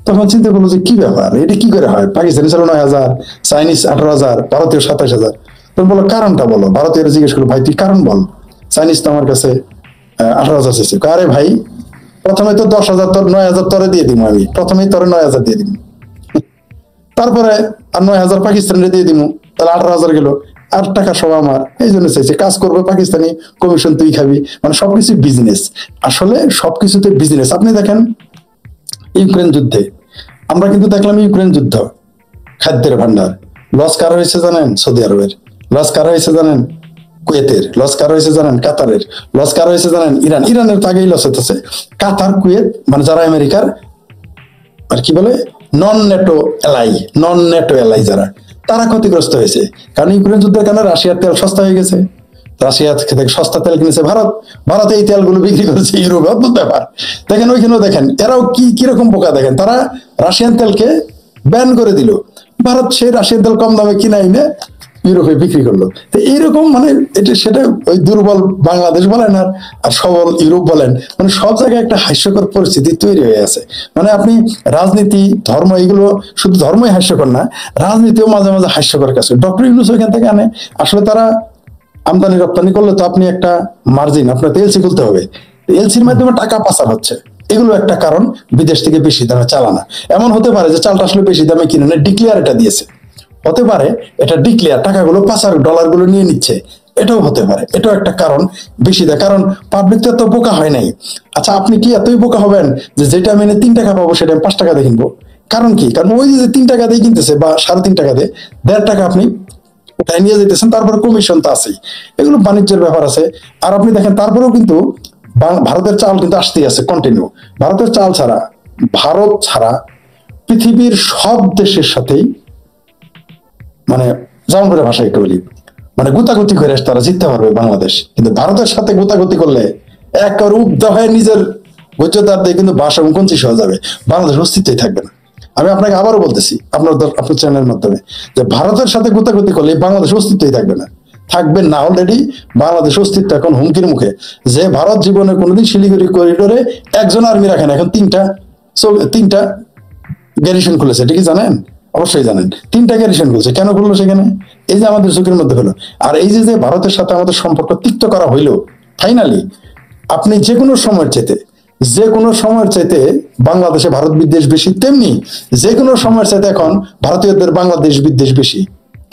তখন চিন্তা করলো যে কি ব্যাপার, এটা কি করে হয়? পাকিস্তানি ছিল 9,000, চাইনিজ 18,000, ভারতীয় 27,000। তখন বললো কারণটা বলো। ভারতীয় জিজ্ঞেস করলো ভাই তুই কারণ বল, চাইনিজ তো আমার কাছে 18,000 চেয়েছে। আরে ভাই প্রথমে তো 10,000 তোর, 9,000 তোরে দিয়ে দিব, আমি প্রথমেই তোরে 9,000 দিয়ে দিব, তারপরে আর 9,000 পাকিস্তানিরে দিয়ে দিব, তাহলে 18,000 গেল। আর টাকা সব আমার, এই জন্য চাইছে কাজ করবে পাকিস্তানি, কমিশন তুই খাবি। মানে সবকিছু বিজনেস, আসলে সবকিছুতে বিজনেস। আপনি দেখেন ইউক্রেন যুদ্ধে আমরা কিন্তু দেখলাম, ইউক্রেন যুদ্ধ খাদ্যের ভান্ডার লস কার হয়েছে জানেন? সৌদি আরবের। লস কার হয়েছে জানেন? কুয়েতের। লস কার হয়েছে জানেন? কাতারের। লস কার হয়েছে জানেন? ইরানের তো আগেই লস হতেছে। কাতার, কুয়েত, মানে যারা আমেরিকার আর কি বলে নন নেটো এলাই যারা, তারা ক্ষতিগ্রস্ত হয়েছে। কারণ ইউক্রেন যুদ্ধের কারণে রাশিয়ার তেল সস্তা হয়ে গেছে, রাশিয়া থেকে সস্তা তেল কিনেছে ভারত, ভারতে এই তেলগুলো বিক্রি করেছে ইউরোপে। অদ্ভুত ব্যাপার। দেখেন ওইখানেও দেখেন এরাও কিরকম বোকা। দেখেন তারা রাশিয়ান তেলকে ব্যান করে দিল, ভারত সেই রাশিয়ান তেল কম দামে কিনে এনে ইউরোপে বিক্রি করলো। তো এইরকম মানে এটা সেটা ওই দুর্বল বাংলাদেশ বলেন আর সবল ইউরোপ বলেন, মানে সব জায়গায় একটা হাস্যকর পরিস্থিতি তৈরি হয়ে আছে। মানে আপনি রাজনীতি, ধর্ম, এগুলো শুধু ধর্মই হাস্যকর না, রাজনীতিও মাঝে মাঝে হাস্যকর কাজ করে। ডক্টর ইউনূস ওইখান থেকে আনে। আসলে তারা আমদানি রপ্তানি করলে তো আপনি একটা মার্জিন, আপনার এলসি খুলতে হবে, এলসির মাধ্যমে টাকা পাচার হচ্ছে, এগুলো একটা কারণ বিদেশ থেকে বেশি দামে চালানা। এমন হতে পারে যে চালটা আসলে বেশি দামে কিনে নেয়, ডিক্লেয়ার এটা দিয়েছে, হতে পারে এটা ডিক্লেয়ার, টাকাগুলো পাচার, ডলারগুলো নিয়ে নিচ্ছে, এটাও হতে পারে। এটাও একটা কারণ বেশি দেয়, কারণ পাবলিক তো এত বোকা হয় নাই। আচ্ছা আপনি কি এতই বোকা হবেন যে যেটা আমি 3 টাকা পাবো সেটা আমি 5 টাকা দিয়ে কিনবো? কারণ কি? কারণ ওই যে 3 টাকা দিয়ে কিনতেছে বা 3.5 টাকা দিয়ে 1.5 টাকা আপনি উঠায় নিয়ে যেতেছেন, তারপরে কমিশন তো আছেই, এগুলো বাণিজ্যের ব্যাপার আছে। আর আপনি দেখেন তারপরেও কিন্তু ভারতের চাল কিন্তু আসতেই আছে কন্টিনিউ। ভারতের চাল ছাড়া, ভারত ছাড়া পৃথিবীর সব দেশের সাথেই, মানে যেমন করে ভাষা একটু বলি, মানে গুতাগুতি করে তারা জিততে পারবে বাংলাদেশ, কিন্তু ভারতের সাথে গুতাগুতি করলে একবার উব্ধ হয়ে নিজের গোচরদার দিয়ে কিন্তু ভাষা মুখঞ্চিত হয়ে যাবে, বাংলাদেশ অস্তিত্বই থাকবে না। আমি আপনাকে আবারও বলতেছি আপনার চ্যানেলের মাধ্যমে, যে ভারতের সাথে গুতাগুতি করলে বাংলাদেশ অস্তিত্বই থাকবে না, থাকবে না। অলরেডি বাংলাদেশ অস্তিত্ব এখন হুমকির মুখে। যে ভারত জীবনে কোনোদিন শিলিগুড়ি করিডোরে একজন আর্মি রাখে না, এখন তিনটা গ্যারিসন খুলেছে, এটা কি জানেন? অবশ্যই জানেন। 3টা গ্যারিসন খুলছে, কেন খুললো সেখানে? এই যে আমাদের চোখের মধ্যে হলো। আর এই যে ভারতের সাথে আমাদের সম্পর্ক তিক্ত করা হইলো ফাইনালি, আপনি যে কোনো সময়ের চেতে যে কোনো সময়ের চাইতে বাংলাদেশে ভারত বিদ্বেষ বেশি, তেমনি যে কোনো সময়ের চাইতে এখন ভারতীয়দের বাংলাদেশ বিদ্বেষ বেশি।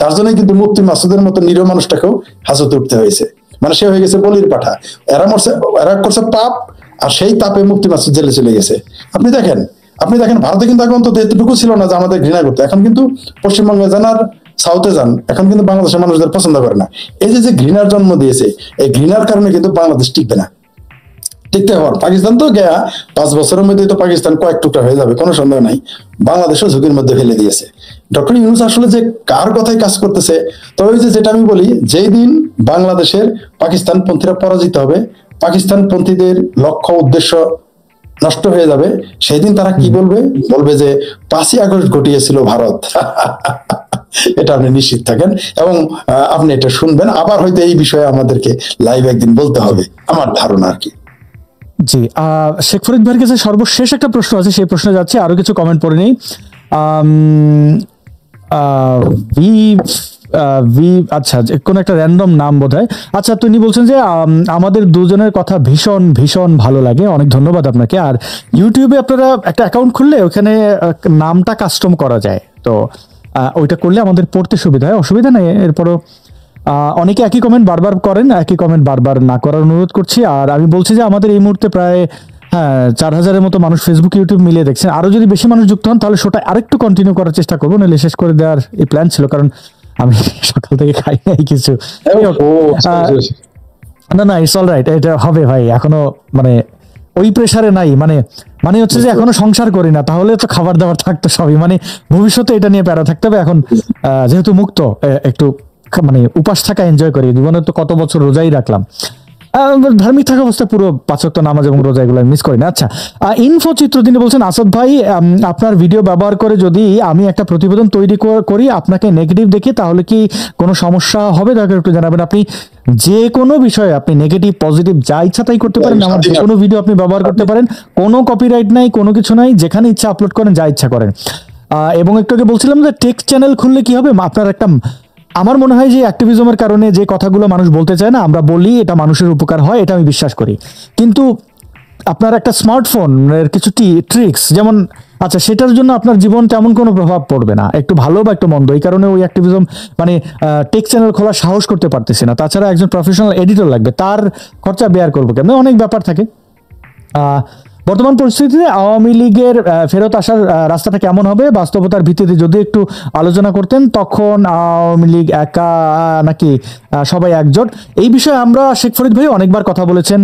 তার জন্য কিন্তু মুফতি মাসুদের মতো নিরীহ মানুষটাকেও হাজতে উঠতে হয়েছে, মানে সে হয়ে গেছে বলির পাঠা। এরা করছে পাপ, আর সেই তাপে মুফতি মাসুদ জেলে চলে গেছে। আপনি দেখেন ভারতে কিন্তু আগে অন্তত এতটুকু ছিল না যে আমাদের ঘৃণা করতে, এখন কিন্তু পশ্চিমবঙ্গে যান আর সাউথে যান, এখন কিন্তু বাংলাদেশের মানুষদের পছন্দ করে না। এই যে ঘৃণার জন্ম দিয়েছে, এই ঘৃণার কারণে কিন্তু বাংলাদেশ টিকবে না। টিকতে হওয়ার পাকিস্তান তো গেয়া 5 বছরের মধ্যে তো পাকিস্তান কয়েক টুকরা হয়ে যাবে, কোনো সন্দেহ নাই। বাংলাদেশও ঝুঁকির মধ্যে ফেলে দিয়েছে। ডক্টর ইউনূস আসলে যে কার কথায় কাজ করতেছে, তবে যেটা আমি বলি, যেই দিন বাংলাদেশের পাকিস্তান পন্থীরা পরাজিত হবে, পাকিস্তান পন্থীদের লক্ষ্য উদ্দেশ্য নষ্ট হয়ে যাবে, সেই দিন তারা কি বলবে? বলবে যে 5ই আগস্ট ঘটিয়েছিল ভারত। এটা আপনি নিশ্চিত থাকেন, এবং আপনি এটা শুনবেন। আবার হয়তো এই বিষয়ে আমাদেরকে লাইভ একদিন বলতে হবে, আমার ধারণা আর কি। জি, শেখ ফরিদ ভাইয়ের কাছে সর্বশেষ একটা প্রশ্ন আছে, সেই প্রশ্নে যাচ্ছে, আরো কিছু কমেন্ট পড়ে নেই। আচ্ছা, কোন একটা র্যান্ডম নাম বোধহয়। আচ্ছা, তিনি বলছেন যে আমাদের দুজনের কথা ভীষণ ভীষণ ভালো লাগে, অনেক ধন্যবাদ আপনাকে। আর ইউটিউবে আপনারা একটা অ্যাকাউন্ট খুললে ওখানে নামটা কাস্টম করা যায়, তো ওইটা করলে আমাদের পড়তে সুবিধা হয়, অসুবিধা নেই। এরপরও অনেকে একই কমেন্ট বারবার করেন, একই কমেন্ট বারবার না করার অনুরোধ করছি। আর আমি বলছি যে আমাদের এই মুহূর্তে প্রায় 4000-এর মতো মানুষ ফেসবুক ইউটিউব মিলিয়ে দেখছেন। আরো যদি বেশি মানুষ যুক্ত হন তাহলে শোটা আরেকটু কন্টিনিউ করার চেষ্টা করবো, নাহলে শেষ করে দেওয়ার এই প্ল্যান ছিল, কারণ আমি সকাল থেকে খাই নাই কিছু। না, ইটস অল রাইট, এটা হবে ভাই, এখনো মানে ওই প্রেসারে নাই, মানে হচ্ছে যে এখনো সংসার করি না, তাহলে তো খাবার দাবার থাকতো সবই, মানে ভবিষ্যতে এটা নিয়ে প্যারা থাকতে হবে। এখন যেহেতু মুক্ত, একটু মানে উপাস থাকা এনজয় করি, জীবনে তো কত বছর রোজাই রাখলাম, ধার্মিক থাকা অবস্থায় পুরো 5 ওয়াক্ত নামাজ এবং রোজা এগুলো মিস করি না। আচ্ছা, ইনফো চিত্র তিনি বলছেন, আসাদ ভাই আপনার ভিডিও ব্যবহার করে যদি আমি একটা প্রতিবেদন তৈরি করি আপনাকে নেগেটিভ দেখি, তাহলে কি কোনো সমস্যা হবে? দয়া করে একটু জানাবেন। আপনি যে কোনো বিষয়ে আপনি নেগেটিভ পজিটিভ যা ইচ্ছা তাই করতে পারেন, আমার যে কোনো ভিডিও আপনি ব্যবহার করতে পারেন, কোনো কপিরাইট নাই, কোনো কিছু নাই, যেখানে ইচ্ছা আপলোড করেন, যা ইচ্ছা করেন। এবং একটু আগে বলছিলাম যে টেক চ্যানেল খুললে কি হবে, আপনার একটা, আমার মনে হয় যে অ্যাক্টিভিজমের কারণে যে কথাগুলো মানুষ বলতে চায় না, আমরা বলি, এটা মানুষের উপকার হয়, এটা আমি বিশ্বাস করি। কিন্তু আপনার একটা স্মার্টফোন এর কিছু ট্রিক্স যেমন, আচ্ছা, সেটার জন্য আপনার জীবন তেমন কোনো প্রভাব পড়বে না, একটু ভালো বা একটু মন্দ, এই কারণে ওই অ্যাক্টিভিজম মানে টেক চ্যানেল খোলার সাহস করতে পারতেছি না। তাছাড়া একজন প্রফেশনাল এডিটর লাগবে, তার খরচা বেয়ার করবো কেন, অনেক ব্যাপার থাকে। বর্তমান পরিস্থিতিতে আওয়ামী লীগের ফেরত আসার রাস্তাটা কেমন হবে বাস্তবতার ভিত্তিতে যদি একটু আলোচনা করতেন, তখন আওয়ামী লীগ একা নাকি সবাই একজোট, এই বিষয়ে আমরা শেখ ফরিদ ভাই অনেকবার কথা বলেছেন,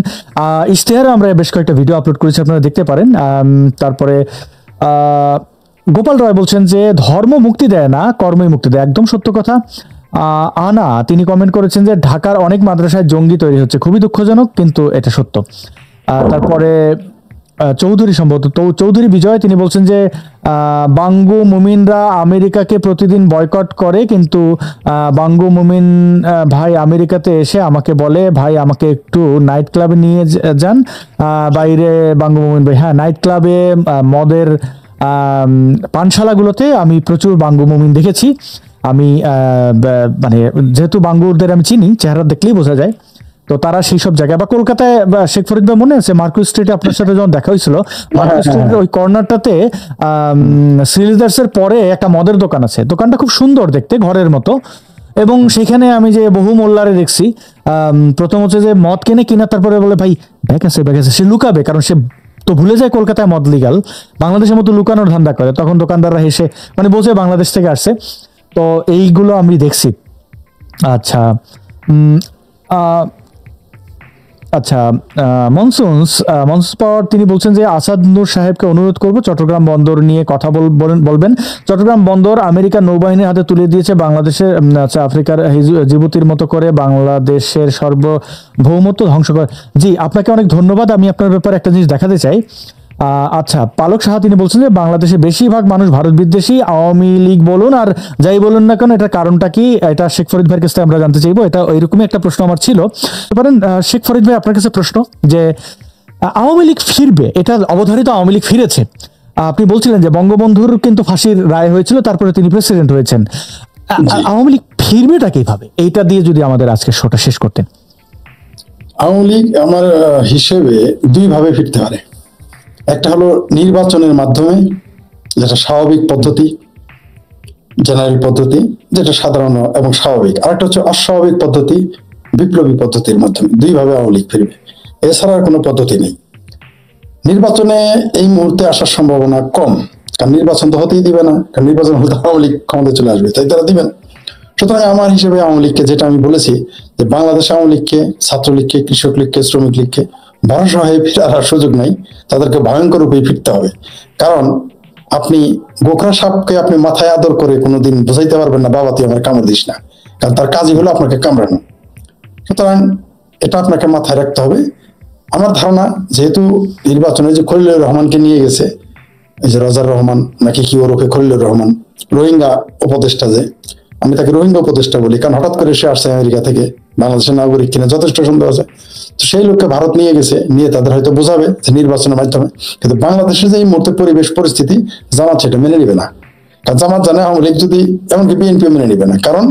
ইশতেহারে আমরা বেশ কয়েকটা ভিডিও আপলোড করেছি, আপনারা দেখতে পারেন। তারপরে গোপাল রায় বলছেন যে ধর্ম মুক্তি দেয় না, কর্মই মুক্তি দেয়, একদম সত্য কথা। আনা তিনি কমেন্ট করেছেন যে ঢাকার অনেক মাদ্রাসায় জঙ্গি তৈরি হচ্ছে, খুবই দুঃখজনক, কিন্তু এটা সত্য। তারপরে চৌধুরী, সম্ভবত চৌধুরী বিজয়, তিনি বলছেন যে বাঙ্গু মুমিনরা আমেরিকাকে প্রতিদিন বয়কট করে, কিন্তু বাঙ্গু মুমিন ভাই আমেরিকাতে এসে আমাকে বলে, ভাই আমাকে একটু নাইট ক্লাবে নিয়ে যান। বাইরে বাঙ্গু মুমিন ভাই, হ্যাঁ, নাইট ক্লাবে, মদের পানশালাগুলোতে আমি প্রচুর বাঙ্গু মুমিন দেখেছি। আমি মানে যেহেতু বাঙ্গুরদের আমি চিনি, চেহারা দেখলেই বোঝা যায়, তো তারা সেই সব জায়গায়, বা কলকাতায় শেখ ফরিদ ভাই মনে আছে মার্কুস স্ট্রিটে আপনার সাথে যখন দেখা হয়েছিল, মার্কুস স্ট্রিটের ওই কর্নারটাতে শ্রীলেদার্সের পরে একটা মদের দোকান আছে, দোকানটা খুব সুন্দর দেখতে, ঘরের মতো, এবং সেখানে আমি যে বহু মোল্লারে দেখছি, প্রথম হচ্ছে যে মদ কিনা তারপরে বলে ভাই ব্যাগ আছে, সে লুকাবে, কারণ সে তো ভুলে যায় কলকাতায় মদ লিগাল, বাংলাদেশের মতো লুকানোর ধান্দা করে, তখন দোকানদাররা হেসে মানে বোঝে বাংলাদেশ থেকে আসছে। তো এইগুলো আমি দেখছি। আচ্ছা, আচ্ছা, মনসুন্স পাওয়ার তিনি বলছেন যে আসাদ নূর সাহেবকে অনুরোধ করব চট্টগ্রাম বন্দর নিয়ে কথা বলবেন। চট্টগ্রাম বন্দর আমেরিকার নৌবাহিনীর হাতে তুলে দিয়েছে বাংলাদেশের, আফ্রিকার জিবুতির মতো করে বাংলাদেশের সার্বভৌমত্ব ধ্বংস করে। জি, আপনাকে অনেক ধন্যবাদ। আমি আপনার ব্যাপারে একটা জিনিস দেখাতে চাই। আচ্ছা, পালক সাহা তিনি বলছেন যে বাংলাদেশে বেশিরভাগ মানুষ ভারত বিদ্বেষী, আওয়ামী লীগ বলুন আর যাই বলুন না কেন, এটার কারণটা কি, এটা শেখ ফরিদ ভাইয়ের কাছে আমরা জানতে চাইবো। এটা এরকমই একটা প্রশ্ন আমার ছিল। পারেন শেখ ফরিদ ভাই, আপনার কাছে প্রশ্ন যে আওয়ামী লীগ ফিরবে, এটা অবধারিত আওয়ামী লীগ ফিরেছে। আপনি বলছিলেন যে বঙ্গবন্ধুর কিন্তু ফাঁসির রায় হয়েছিল, তারপরে তিনি প্রেসিডেন্ট হয়েছেন। আওয়ামী লীগ ফিরবেটা কিভাবে, এইটা দিয়ে যদি আমাদের আজকে শোটা শেষ করতেন। আওয়ামী লীগ আমার হিসেবে দুই ভাবে ফিরতে পারে। একটা হলো নির্বাচনের মাধ্যমে, যেটা স্বাভাবিক পদ্ধতি, জেনারেল পদ্ধতি, যেটা সাধারণ এবং স্বাভাবিক। আরেকটা হচ্ছে অস্বাভাবিক পদ্ধতি, বিপ্লবী পদ্ধতির মাধ্যমে। দুইভাবে আওয়ামী লীগ ফিরবে, এছাড়া আর কোনো পদ্ধতি নেই। নির্বাচনে এই মুহূর্তে আসার সম্ভাবনা কম, কারণ নির্বাচন তো হতেই দিবে না, কারণ নির্বাচন হলে আওয়ামী লীগ ক্ষমতায় চলে আসবে, তাই তারা দিবেন। সুতরাং আমার হিসেবে আওয়ামী লীগকে, যেটা আমি বলেছি যে বাংলাদেশ আওয়ামী লীগকে, ছাত্রলীগকে, কৃষক লীগকে, শ্রমিক লীগকে ভরসা হয়ে ফেরার সুযোগ নাই, তাদেরকে ভয়ঙ্কর রূপে ফিরতে হবে। কারণ আপনি গোখরা সাপকে আপনি মাথায় আদর করে কোনোদিন বুঝাইতে পারবেন না, বাবা তুই আমার কামড় দিস না, কারণ তার কাজই হলো আপনাকে কামড়ানো। সুতরাং এটা আপনাকে মাথায় রাখতে হবে। আমার ধারণা, যেহেতু নির্বাচনে যে খলিলুর রহমানকে নিয়ে গেছে, এই যে রজার রহমান নাকি কি ওরফে খলিলুর রহমান, রোহিঙ্গা উপদেষ্টা, যে আমি তাকে রোহিঙ্গা উপদেষ্টা বলি, কারণ হঠাৎ করে সে আসছে আমেরিকা থেকে, বাংলাদেশের নাগরিক কিনা যথেষ্ট সন্দেহ আছে। তো সেই লোককে ভারত নিয়ে গেছে, নিয়ে তাদের হয়তো বোঝাবে যে নির্বাচনের মাধ্যমে, কিন্তু বাংলাদেশের যে এই মুহূর্তে পরিবেশ পরিস্থিতি, জামাত সেটা মেনে নিবে না। কারণ জামাত জানে আওয়ামী লীগ যদি, এমনকি বিএনপি মেনে নিবে না, কারণ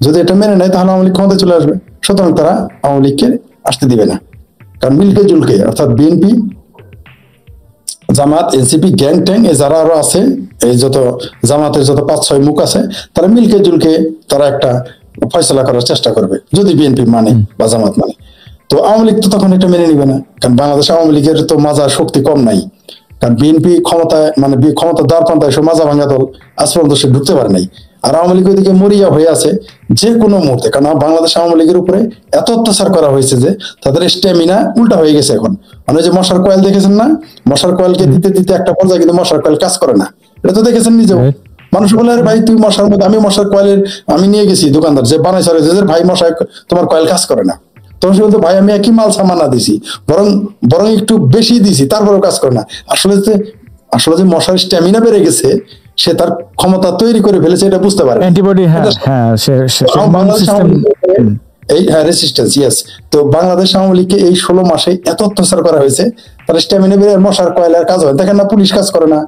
যদি এটা মেনে নেয় তাহলে আওয়ামী লীগ ক্ষমতায় চলে আসবে। সুতরাং তারা আওয়ামী লীগকে আসতে দিবে না। কারণ মিলকে জুলকে, অর্থাৎ বিএনপি, জামাত, এনসিপি, গ্যাং ট্যাং, এ যারা আরো আছে, এই যত জামাতের যত 5-6 মুখ আছে, তারা মিলকে জুলকে তারা একটা ফয়সলা করার চেষ্টা করবে, যদি বিএনপি মানে বা জামাত মানে। তো আওয়ামী লীগ তো তখন এটা মেনে নিবে না, কারণ বাংলাদেশ আওয়ামী লীগের তো মাজার শক্তি কম নাই। কারণ বিএনপি ক্ষমতায়, মানে ক্ষমতার দ্বার প্রান্তে এসে মাজা ভাঙা দল, আজ পর্যন্ত সে ঢুকতে পারে নাই। আর আওয়ামী লীগ ওইদিকে মরিয়া হয়ে আছে যে কোনো মুহূর্তে, কারণ বাংলাদেশ আওয়ামী লীগের উপরে এত অত্যাচার করা হয়েছে যে তাদের স্ট্যামিনা উল্টা হয়ে গেছে এখন। মানে যে মশার কয়েল দেখেছেন না, মশার কয়েলকে দিতে দিতে একটা পর্যায়ে কিন্তু মশার কয়েল কাজ করে না, এটা তো দেখেছেন নিজেও। মানুষ বলে, আরে ভাই তুই মশার মধ্যে, আমি মশার কয়েলের আমি নিয়ে গেছি দোকানদার যে বানাই সারে, ভাই মশায় তোমার কয়েল কাজ করে না। তখন সে বলতো, ভাই আমি একই মাল সামানা দিছি, বরং বরং একটু বেশি দিছি, তারপরেও কাজ করে না। আসলে যে মশার স্ট্যামিনা বেড়ে গেছে, সে তার ক্ষমতা তৈরি করে ফেলেছে, এটা বুঝতে পারে। অ্যান্টিবডি, হ্যাঁ হ্যাঁ, এই রেসিস্টেন্স, ইয়েস। তো বাংলাদেশ আওয়ামী লীগকে এই 16 মাসে এত অত্যাচার করা হয়েছে, তার স্ট্যামিনা বেড়ে মশার কয়লার কাজ হয়। দেখেন না, পুলিশ কাজ করে না,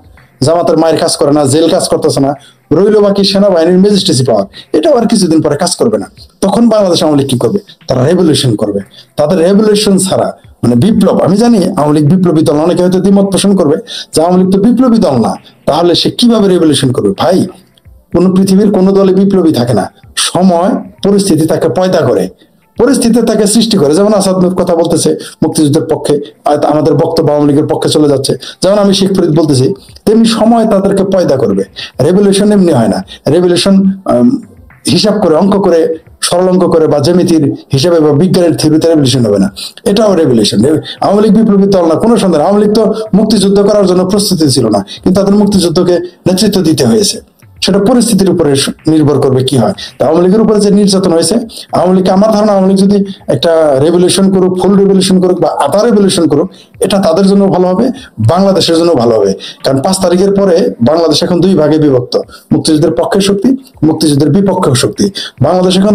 জামাতের মায়ের কাজ করে না, জেল কাজ করতেছে না, রইল বাকি সেনাবাহিনীর ম্যাজিস্ট্রেসি পাওয়ার, এটাও আর কিছুদিন পরে কাজ করবে না। তখন বাংলাদেশ আওয়ামী লীগ কি করবে? তারা রেভলিউশন করবে। তাদের রেভলিউশন ছাড়া, মানে বিপ্লব, আমি জানি আওয়ামী লীগ বিপ্লবী দল, অনেকে হয়তো দ্বিমত পোষণ করবে যে আওয়ামী লীগ তো বিপ্লবী দল না, তাহলে সে কিভাবে রেভলিউশন করবে? ভাই, কোন পৃথিবীর কোন দলে বিপ্লবী থাকে না, সময় পরিস্থিতি তাকে পয়দা করে, পরিস্থিতি তাকে সৃষ্টি করে। যেমন আসাদ কথা বলতেছে মুক্তিযুদ্ধের পক্ষে, আমাদের বক্তব্য আওয়ামী লীগের পক্ষে চলে যাচ্ছে, যেমন আমি শেখ ফরিদ বলতেছি, তেমনি সময় তাদেরকে পয়দা করবে। রেভলিউশন এমনি হয় না, রেভলিউশন হিসাব করে, অঙ্ক করে, সরল অঙ্ক করে বা জ্যামিতির হিসেবে বা বিজ্ঞানের থিওরিতে রেভলিউশন হবে না, এটাও রেভলিউশন। আওয়ামী লীগ বিপ্লবী দল না, কোনো সন্দেহ। আওয়ামী লীগ তো মুক্তিযুদ্ধ করার জন্য প্রস্তুতি ছিল না, কিন্তু তাদের মুক্তিযুদ্ধকে নেতৃত্ব দিতে হয়েছে। সেটা পরিস্থিতির উপরে নির্ভর করবে কি হয়। আওয়ামী লীগের উপরে যে নির্যাতন হয়েছে, আওয়ামী লীগ, আমার ধারণা আওয়ামী লীগ যদি একটা রেভলিউশন করুক, ফুল রেভলিউশন করুক বা আধা রেভলিউশন করুক, এটা তাদের জন্য ভালো হবে, বাংলাদেশের জন্য ভালো হবে। কারণ 5 তারিখের পরে বাংলাদেশ এখন 2 ভাগে বিভক্ত, মুক্তিযুদ্ধের পক্ষের শক্তি, মুক্তিযুদ্ধের বিপক্ষের শক্তি। বাংলাদেশ এখন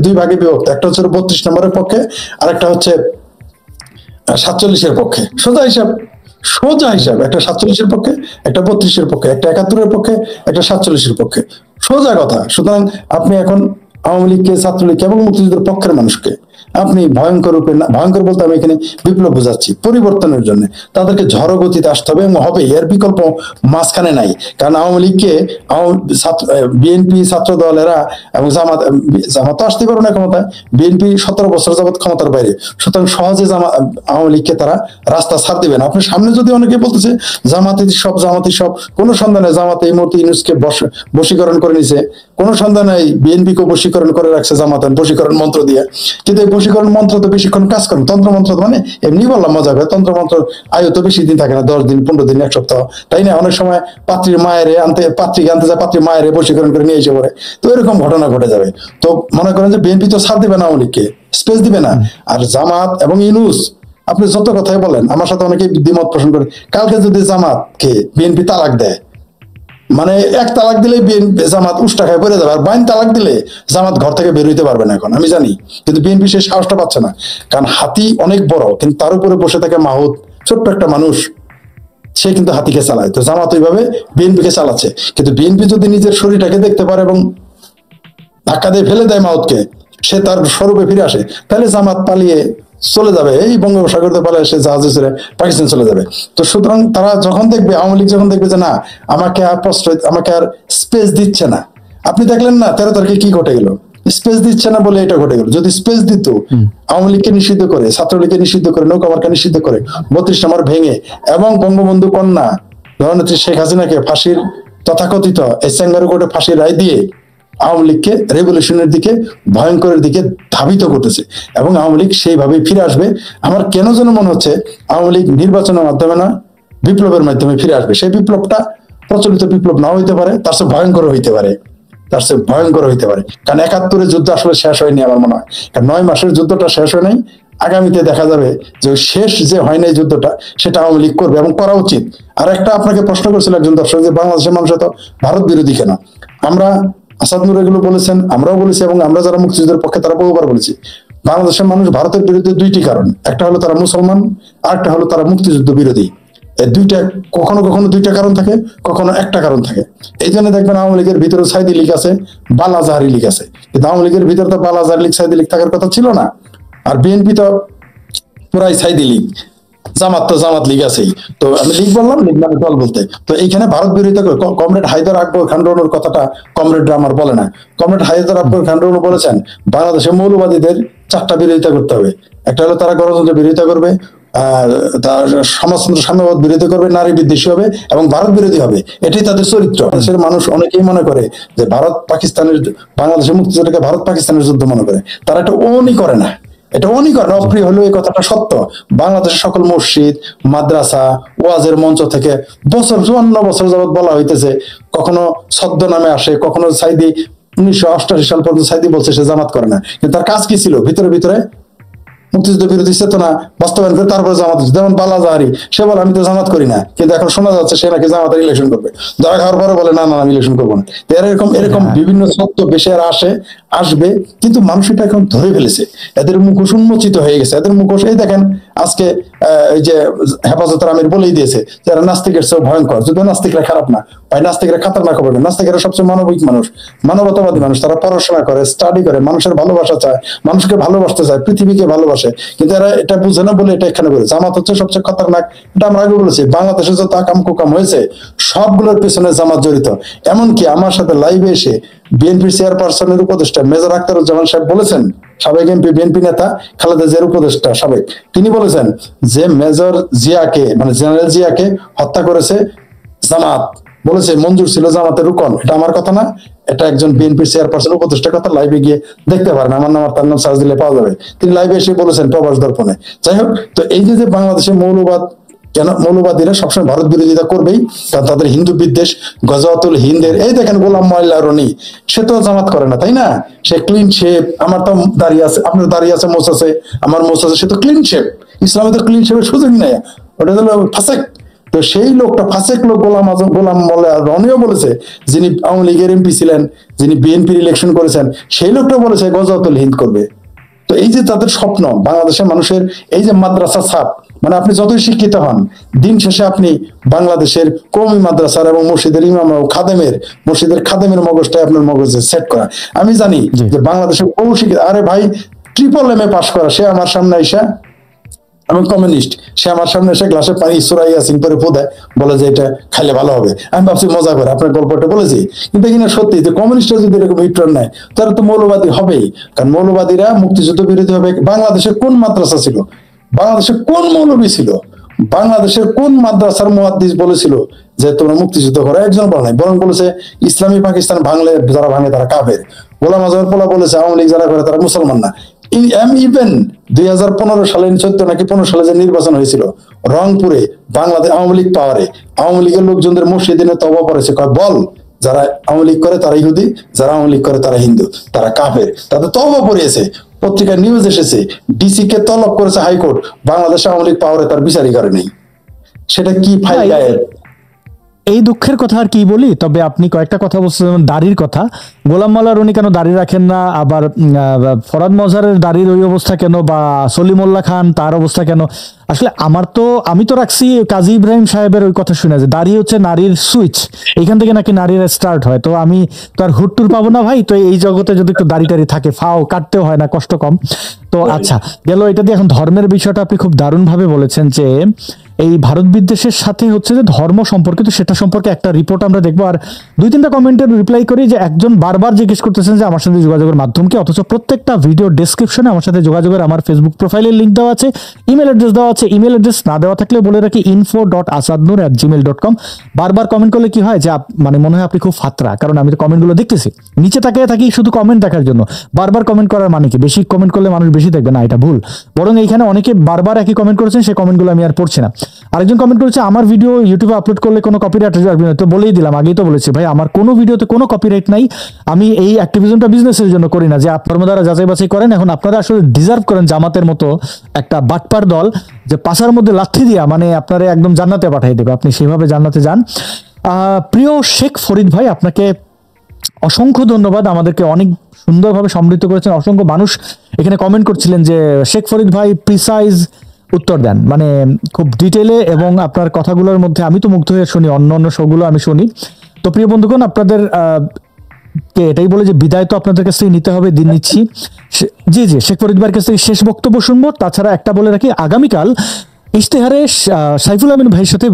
2 ভাগে বিভক্ত, একটা হচ্ছে 32 নম্বরের পক্ষে, আর একটা হচ্ছে 47-এর পক্ষে। সোজা হিসাব একটা 47-এর পক্ষে, একটা 32-এর পক্ষে, একটা 71-এর পক্ষে, একটা 47-এর পক্ষে, সোজা কথা। সুতরাং আপনি এখন আওয়ামী লীগকে, ছাত্রলীগকে এবং মুক্তিযুদ্ধের পক্ষের মানুষকে আপনি ভয়ঙ্কর রূপে, না ভয়ঙ্কর বলতে আমি এখানে বিপ্লব বোঝাচ্ছি, পরিবর্তনের জন্য তাদেরকে ঝড় গতিতে আসতে হবে, এবং হবে, এর বিকল্প মাঝখানে নাই। কারণ আওয়ামী লীগকে বিএনপি, ছাত্র দল এরা এবং জামাত আসতে পারবে না ক্ষমতায়, বিএনপি 17 বছর যাবৎ ক্ষমতার বাইরে। সুতরাং সহজে আওয়ামী লীগকে তারা রাস্তা ছাড় দিবে না। আপনার সামনে যদি অনেকে বলতেছে জামাতি সব, কোনো সন্দেহ নেই জামাতে এই মুহূর্তে ইউনূসকে বশীকরণ করে নিছে, কোনো সন্দেহ নেই বিএনপিকে বশীকরণ করে রাখছে জামাত বশীকরণ মন্ত্র দিয়ে। কিন্তু এই বশীকরণ মন্ত্র তো বেশিক্ষণ কাজ করে, তন্ত্র মন্ত্র মানে এমনি বললাম মজা করে, তন্ত্র মন্ত্র আয়ু তো বেশি দিন থাকে না, 10 দিন, 15 দিন, 1 সপ্তাহ, তাই না? অনেক সময় পাত্রীকে আনতে যায়, পাত্রীর মায়ের বশীকরণ করে নিয়ে এসে পড়ে, তো এরকম ঘটনা ঘটে যাবে। তো মনে করেন যে বিএনপি তো ছাড় দিবে না, আওয়ামী লীগকে স্পেস দিবে না। আর জামাত এবং ইউনূস, আপনি যত কথাই বলেন, আমার সাথে অনেকে দ্বিমত পোষণ করে, কালকে যদি জামাতকে বিএনপি তালাক দেয়, মানে 1 তালাক দিলে জামাত উষ্টা খায় পড়ে যাবে, আর 22 তালাক দিলে জামাত ঘর থেকে বের হইতে পারবে না এখন, আমি জানি। কিন্তু বিএনপি সে সাহসটা পাচ্ছে না, কারণ হাতি অনেক বড়, কিন্তু তার উপরে বসে থাকে মাহুত, ছোট্ট একটা মানুষ, সে কিন্তু হাতিকে চালায়। তো জামাত ওইভাবে বিএনপিকে চালাচ্ছে। কিন্তু বিএনপি যদি নিজের শরীরটাকে দেখতে পারে এবং ধাক্কা দিয়ে ফেলে দেয় মাহুতকে, সে তার স্বরূপে ফিরে আসে, তাহলে জামাত পালিয়ে চলে যাবে, এই বঙ্গোপসাগরতে পালে এসে জাহাজে চলে পাকিস্তান চলে যাবে। তো সুতরাং তারা যখন দেখবে, আওয়ামী লীগ যখন দেখবে যে না আমাকে আর প্রশ্রয়, আমাকে আর স্পেস দিচ্ছে না, আপনি দেখলেন না 13 তারিখে কি ঘটে গেল, স্পেস দিচ্ছে না বলে এটা ঘটে গেল। যদি স্পেস দিত, আওয়ামী লীগকে নিষিদ্ধ করে, ছাত্রলীগকে নিষিদ্ধ করে, নৌকা মার্কা নিষিদ্ধ করে, 32 নম্বর ভেঙে এবং বঙ্গবন্ধু কন্যা জননেত্রী শেখ হাসিনাকে ফাঁসির তথাকথিত এই চেঙ্গারু কোর্টে ফাঁসির রায় দিয়ে আওয়ামী লীগকে রেভলিউশনের দিকে, ভয়ঙ্করের দিকে ধাবিত করতেছে এবং আওয়ামী লীগ সেইভাবে ফিরে আসবে। আমার কেন যেন মনে হচ্ছে আওয়ামী লীগ নির্বাচনের মাধ্যমে না, বিপ্লবের মাধ্যমে ফিরে আসবে। সেই বিপ্লবটা প্রচলিত বিপ্লব নাও হইতে পারে, তার চেয়ে ভয়ঙ্কর হইতে পারে, তার চেয়ে ভয়ঙ্কর হইতে পারে। কারণ 71-এর যুদ্ধ আসলে শেষ হয়নি আমার মনে হয়, কারণ 9 মাসের যুদ্ধটা শেষ হয় নাই। আগামীতে দেখা যাবে যে ওই শেষ যে হয় নাই যুদ্ধটা, সেটা আওয়ামী লীগ করবে এবং করা উচিত। আর একটা আপনাকে প্রশ্ন করেছিল একজন দর্শক যে বাংলাদেশের মানুষ এত ভারত বিরোধী কেন? আমরা আসাদ নূর এগুলো বলেছেন, আমরাও বলেছি এবং আমরা যারা মুক্তিযুদ্ধের পক্ষে তারা বহুবার বলেছি, বাংলাদেশের মানুষ ভারতের বিরুদ্ধে 2টি কারণ, একটা হলো তারা মুসলমান, আরেকটা হলো তারা মুক্তিযুদ্ধ বিরোধী। এই দুইটা কখনো কখনো 2টা কারণ থাকে, কখনো একটা কারণ থাকে। এই জন্য দেখবেন আওয়ামী লীগের ভিতরে সাইদি লীগ আছে, বালাজাহারি লীগ আছে, কিন্তু আওয়ামী লীগের ভিতরে তো বালাজাহারি লীগ, সাইদি লীগ থাকার কথা ছিল না। আর বিএনপি তো পুরাই সাইদি লীগ, জামাত তো জামাত লীগ আছেই। তো আমি লীগ বললাম, লীগ মানে দল বলতে। তো এইখানে ভারত বিরোধিতা করে কমরেড হায়দার আকবর খান রনুর কথাটা কমরেড আমার বলে না। কমরেড হায়দার আকবর খান রনু বলেছেন বাংলাদেশের মৌলবাদীদের 4টা বিরোধিতা করতে হবে। একটা হলো তারা গণতন্ত্রের বিরোধিতা করবে, সমাজতন্ত্র সাম্যবাদ বিরোধী করবে, নারী বিদ্বেষী হবে এবং ভারত বিরোধী হবে। এটাই তাদের চরিত্র। দেশের মানুষ অনেকেই মনে করে যে ভারত পাকিস্তানের, বাংলাদেশের মুক্তিযুদ্ধকে ভারত পাকিস্তানের যুদ্ধ মনে করে। তারা এটা ওনই করে না, এটা উনি করেন। অপ্রিয় হলেও এই কথাটা সত্য। বাংলাদেশের সকল মসজিদ, মাদ্রাসা, ওয়াজের মঞ্চ থেকে বছর 54 বছর যাবৎ বলা হইতেছে, কখনো ছদ্ম নামে আসে, কখনো সাইদি 1988 সাল পর্যন্ত সাইদি বলছে সে জামাত করে না, কিন্তু তার কাজ কি ছিল? ভিতরে ভিতরে মুক্তিযুদ্ধ বিরোধী চেতনা বাস্তবায়ন করে তারপরে জামাত। যেমন বালাজাহারি, সে বলে আমি তো জামাত করি না, কিন্তু এখন শোনা যাচ্ছে সে নাকি জামাতের ইলেকশন করবে। ধরা খাওয়ার পরে বলে না না আমি ইলেকশন করবো না। এরকম এরকম বিভিন্ন সত্য বেশি আর আসবে, কিন্তু মানুষ এটা এখন ধরে ফেলেছে। এদের মুখোশ উন্মোচিত হয়ে গেছে। এদের মুখোশ এই দেখেন আজকে এই যে হেফাজতের আমির বলেই দিয়েছে যারা নাস্তিকের চেয়ে ভয়ঙ্কর। যদিও নাস্তিকরা খারাপ না ভাই, নাস্তিকরা খাতারনাক হবে। নাস্তিকরা সবচেয়ে মানবিক মানুষ, মানবতাবাদী মানুষ। তারা পড়াশোনা করে, স্টাডি করে, মানুষের ভালোবাসা চায়, মানুষকে ভালোবাসতে চায়, পৃথিবীকে ভালোবাসে। কিন্তু এরা এটা বুঝে না বলে এটা এখানে বলে জামাত হচ্ছে সবচেয়ে খতরনাক। এটা আমরা আগে বলেছি, বাংলাদেশে যত আকাম কুকাম হয়েছে সবগুলোর পেছনে জামাত জড়িত। এমনকি আমার সাথে লাইভে এসে বিএনপির চেয়ারপারসনের উপদেষ্টা মেজর আখতারুজ্জামান সাহেব বলেছেন, সাবেক এমপি বিএনপি নেতা খালেদা জিয়ার উপদেষ্টা সাবেক, তিনি বলেছেন যে মেজর জিয়াকে মানে জেনারেল জিয়াকে হত্যা করেছে জামাত। বলেছে মঞ্জুর ছিল জামাতের রুকন। এটা আমার কথা না, এটা একজন বিএনপির চেয়ারপারসন উপদেষ্টার কথা। লাইভে গিয়ে দেখতে পারেন, আমার নাম তার নাম সার্চ দিলে পাওয়া যাবে। তিনি লাইভে এসে বলেছেন প্রবাস দর্পণে। যাই হোক, তো এই যে বাংলাদেশে মৌলবাদ, কেন মৌলবাদীরা সবসময় ভারত বিরোধিতা করবেই, কারণ তাদের হিন্দু বিদ্বেষ। গজাওয়াতুল হিন্দের এই দেখেন গোলাম ময়লা রনি, সে তো জামাত করে না, তাই না? সে ক্লিন শেপ। আমার তো দাঁড়িয়ে আছে, আপনার দাঁড়িয়ে আছে, মোচ আছে, আমার মোচ আছে, সে তো ক্লিন শেপ। ইসলামে তো ক্লিন শেপের সুযোগ নেই, ওটা হলো ফাসেক। তো সেই লোকটা ফাসেক লোক গোলাম মোল্লা রনিও বলেছে, যিনি আওয়ামী লীগের এমপি ছিলেন, যিনি বিএনপির ইলেকশন করেছেন, সেই লোকটা বলেছে গজাওয়াতুল হিন্দ করবে। তো এই যে তাদের স্বপ্ন, বাংলাদেশের মানুষের এই যে মাদ্রাসা ছাপ, মানে আপনি যতই শিক্ষিত হন, দিন শেষে আপনি বাংলাদেশের কওমি মাদ্রাসার এবং মসজিদের ইমাম ও খাদেমের, মসজিদের খাদেমের মগজটাই আপনার মগজে সেট করা। আমি জানি যে বাংলাদেশের বহু শিক্ষিত, আরে ভাই ট্রিপল MA পাস করা, সে আমার সামনে আইসা, আমি কমিউনিস্ট, সে আমার সামনে এসে গ্লাসে পানি সুরাই ইয়াসিন করে ফোদায়, বলে যে এটা খাইলে ভালো হবে। আমি ভাবছি মজা করে আপনার গল্পটা বলেছি, কিন্তু এখানে সত্যি যে কমিউনিস্টরা যদি এরকম ইউটার্ন নেয় তারা তো মৌলবাদী হবেই। কারণ মৌলবাদীরা মুক্তিযুদ্ধ বিরোধী হবে। বাংলাদেশে কোন মাদ্রাসা ছিল, বাংলাদেশে কোন মৌলবী ছিল, বাংলাদেশের কোন মাদ্রাসার মুহাদ্দিস বলেছিল যে তোমরা মুক্তিযুদ্ধ করো? একজন বলে নাই, বরং বলেছে ইসলামী পাকিস্তান ভাঙলে, যারা ভাঙে তারা কাফের। গোলাম আজমের পোলা বলেছে আওয়ামী লীগ যারা করে তারা মুসলমান না। ইভেন 2015 সালে 14 নাকি 15 সালে যে নির্বাচন হয়েছিল রংপুরে, বাংলাদেশ আওয়ামী লীগ পাওয়ারে, আওয়ামী লীগের লোকজনদের মসজিদে তওবা পড়েছে, কয় বল যারা আওয়ামী লীগ করে তারা ইহুদি, যারা আওয়ামী লীগ করে তারা হিন্দু, তারা কাফের, তাদের তওবা পড়িয়েছে। পত্রিকায় নিউজ এসেছে, ডিসি কে তলব করেছে হাইকোর্ট, বাংলাদেশ আওয়ামী লীগ পাওয়ারে তার বিচারই করে নেই। সেটা কি ফাইল গায়েব? এই দুঃখের কথা আর কি বলি, তবে আপনি কয়েকটা কথা বলছেন, যেমন দাড়ির কথা। গোলাম মাওলার উনি কেন দাড়ি রাখেন না, আবার ফরাদ মজহারের দাড়ির ওই অবস্থা কেন, বা সলিমুল্লাহ খান তার অবস্থা কেন। আসলে আমি তো রাখছি কাজী ইব্রাহিম সাহেবের ওই কথা শুনে যে দাড়ি হচ্ছে নারীর সুইচ, এখান থেকে নাকি নারীর স্টার্ট হয়। তো আমি তো আর হুট্টুর পাবো না ভাই, তো এই জগতে যদি একটু দাড়ি টাড়ি থাকে, ফাও কাটতেও হয় না, কষ্ট কম। তো আচ্ছা গেল এটা দিয়ে। এখন ধর্মের বিষয়টা আপনি খুব দারুণ ভাবে বলেছেন যে এই ভারত বিদ্বেষের সাথে হচ্ছে যে ধর্ম সম্পর্কিত, সেটা সম্পর্কে একটা রিপোর্ট আমরা দেখবো। আর 2-3টা কমেন্টের রিপ্লাই করি যে একজন বারবার জিজ্ঞেস করতেছেন যে আমার সাথে যোগাযোগের মাধ্যম কি, অথচ প্রত্যেকটা ভিডিও ডেসক্রিপশনে আমার সাথে যোগাযোগের আমার ফেসবুক প্রোফাইলের লিঙ্ক দেওয়া আছে, ইমেল অ্যাড্রেস দেওয়া আছে। ইমেল অ্যাড্রেস না দেওয়া থাকলে বলে রাখি info.asadnoor@gmail.com। বারবার কমেন্ট করলে কি হয় যে মানে মনে হয় আপনি খুব ফাত্রা, কারণ আমি তো কমেন্টগুলো দেখতেছি, নিচে তাকিয়ে থাকি শুধু কমেন্ট দেখার জন্য। বারবার কমেন্ট করার মানে কি বেশি কমেন্ট করলে মানুষ বেশি দেখবে না, এটা ভুল। বরং এইখানে অনেকে বারবার একই কমেন্ট করেছেন, সেই কমেন্টগুলো আমি আর পড়ছি না। আরেকজন কমেন্ট করেছে আমার ভিডিও ইউটিউবে আপলোড করলে কোনো কপিরাইট আসবে না। তো বলেই দিলাম, আগেই তো বলেছি ভাই, আমার কোনো ভিডিওতে কোনো কপিরাইট নাই। আমি এই অ্যাক্টিভিজমটা বিজনেসের জন্য করি না, যে আপনার দ্বারা যাচাই বাছাই করেন। এখন আপনারা আসলে ডিজার্ভ করেন জামাতের মতো একটা বাটপার দল, যে পাশার মধ্যে লাথি দিয়া মানে আপনারা একদম জান্নাতে পাঠিয়ে দেবে, আপনি সেভাবে জান্নাতে যান। প্রিয় শেখ ফরিদ ভাই, আপনাকে অসংখ্য ধন্যবাদ, আমাদেরকে অনেক সুন্দরভাবে সমৃদ্ধ করেছেন। অসংখ্য মানুষ এখানে কমেন্ট করছিলেন যে শেখ ফরিদ ভাই প্রিসাইজ উত্তর দেন, মানে খুব ডিটেলে, এবং আপনার কথাগুলোর মধ্যে আমি তো মুগ্ধ হয়ে শুনি, অন্য অন্য শোগুলো আমি শুনি। তো প্রিয় বন্ধুগণ, আপনাদের কে এটাই বলে যে বিদায় তো আপনাদের কাছ থেকে নিতে হবে, দিন নিচ্ছি। জি জি, শেখ ফরিদ ভাইয়ের কাছ থেকে শেষ বক্তব্য শুনবো। তাছাড়া একটা বলে রাখি, আগামীকাল ইশতেহারে সাইফুল আমিন ভাইয়ের সাথে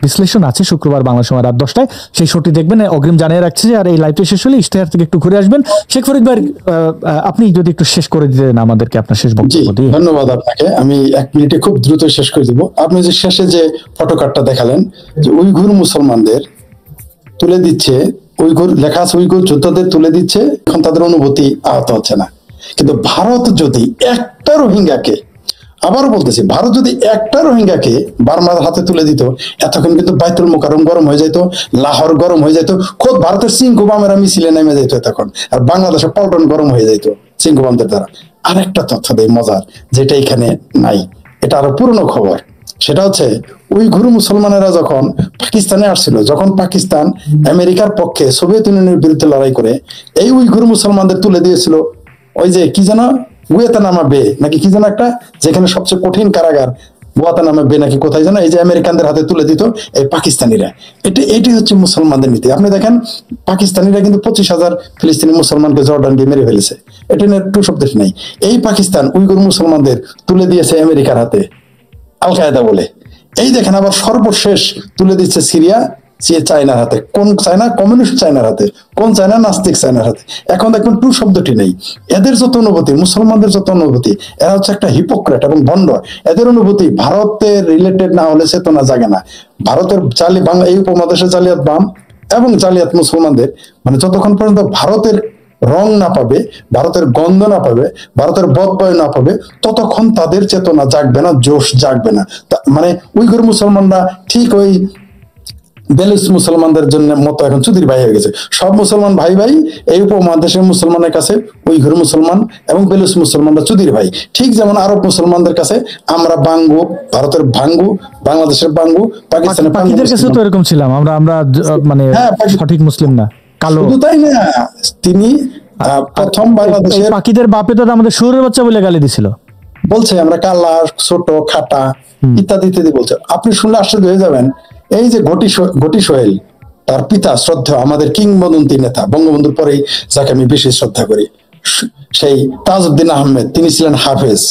বিশ্লেষণ আছে শুক্রবার বাংলা সময় রাত 10টায়, সেই শোটি দেখবেন, অগ্রিম জানিয়ে রাখছি। আর এই লাইভটি শেষ হলে ইশতেহার থেকে একটু ঘুরে আসবেন। শেখ ফরিদ ভাই, আপনি যদি একটু শেষ করে দিতেন আমাদেরকে আপনার শেষ বক্তব্য দিয়ে। ধন্যবাদ আপনাকে, আমি 1 মিনিটে খুব দ্রুত শেষ করে দিব। আপনি যে শেষে যে ফটোকার্ডটা দেখালেন, যে উইঘুর মুসলমানদের তুলে দিচ্ছে, উইঘুর লেখা আছে উইঘুর যোদ্ধাদের তুলে দিচ্ছে, এখন তাদের অনুভূতি আহত হচ্ছে না। কিন্তু ভারত যদি একটা রোহিঙ্গাকে, আবার বলতেছি, ভারত যদি একটা রোহিঙ্গাকে বার্মার হাতে তুলে দিত, এতক্ষণ কিন্তু বাইতুল মোকাররম গরম হয়ে যেত, লাহোর গরম হয়ে যেত, খোদ ভারতের সিংকুবামেরা মিছিলে নেমে যেত এতক্ষণ, আর বাংলাদেশের পল্টন গরম হয়ে যেত সিংকুবামদের দ্বারা। আরেকটা তথ্য দেয় মজার, যেটা এখানে নাই, এটা আরো পুরনো খবর। সেটা হচ্ছে উইঘুর মুসলমানেরা যখন পাকিস্তানে আসছিল, যখন পাকিস্তান আমেরিকার পক্ষে সোভিয়েত ইউনিয়নের বিরুদ্ধে লড়াই করে, এই উইঘুর মুসলমানদের তুলে দিয়েছিল ওই যে কি যেন গুয়াতানামা বে নাকি কি যেন একটা, যেখানে সবচেয়ে কঠিন কারাগার, গুয়াতানামা বে নাকি কোথায় যেন, এই যে আমেরিকানদের হাতে তুলে দিত এই পাকিস্তানিরা। এটাই হচ্ছে মুসলমানদের নীতি। আপনি দেখেন পাকিস্তানিরা কিন্তু 25,000 ফিলিস্তিনি মুসলমানকে জর্ডান দিয়ে মেরে ফেলেছে, এটা নিয়ে একটু শব্দ নাই। এই পাকিস্তান উইঘুর মুসলমানদের তুলে দিয়েছে আমেরিকার হাতে আল কায়দা বলে। এই দেখেন আবার সর্বশেষ তুলে দিচ্ছে সিরিয়া, চায়নার হাতে। কোন চায়না? কমিউনিস্ট চায়নার হাতে। কোন চায়না? নাস্তিক চায়নার হাতে। এখন দেখবেন টু শব্দটি নেই। এদের যত অনুভূতি, মুসলমানদের যত অনুভূতি, এরা হচ্ছে একটা হিপোক্রেট এবং ভণ্ড। এদের অনুভূতি ভারতের রিলেটেড না হলে চেতনা জাগে না। ভারতের বাংলা এই উপমহাদেশের জালিয়াত বাম এবং জালিয়াত মুসলমানদের, মানে যতক্ষণ পর্যন্ত ভারতের রং না পাবে, ভারতের গন্ধ না পাবে, ভারতের বদবয় না পাবে, ততক্ষণ তাদের চেতনা জাগবে না, জোশ জাগবে না। মানে উইঘুর মুসলমানরা ঠিক ওই বেলুচ মুসলমানদের জন্য মতো এখন চুদির ভাই হয়ে গেছে। সব মুসলমান ভাই ভাই, এই উপমহাদেশের মুসলমানের কাছে উইঘুর মুসলমান এবং বেলুচ মুসলমানরা চুদির ভাই। ঠিক যেমন আরব মুসলমানদের কাছে আমরা বাঙ্গু, ভারতের ভাঙ্গু, বাংলাদেশের বাঙ্গু, পাকিস্তানের পাকিদের কাছে তো এরকম ছিলাম আমরা মানে সঠিক মুসলিম না, কালো। শুধু তাই না, তিনি প্রথম বাংলাদেশের পাকিদের বাপে তো আমাদের শুয়োরের বাচ্চা বলে গালি দিছিল, বলছে আমরা কালা, ছোট, খাটা ইত্যাদি ইত্যাদি বলছে। আপনি শুনলে আশ্চর্য হয়ে যাবেন। এই যে ঘটি সোহেল, তার পিতা শ্রদ্ধা আমাদের কিংবদন্তি নেতা, বঙ্গবন্ধুর পরেই যাকে আমি বেশি শ্রদ্ধা করি, সেই তাজউদ্দিন আহমেদ, তিনি ছিলেন হাফেজ।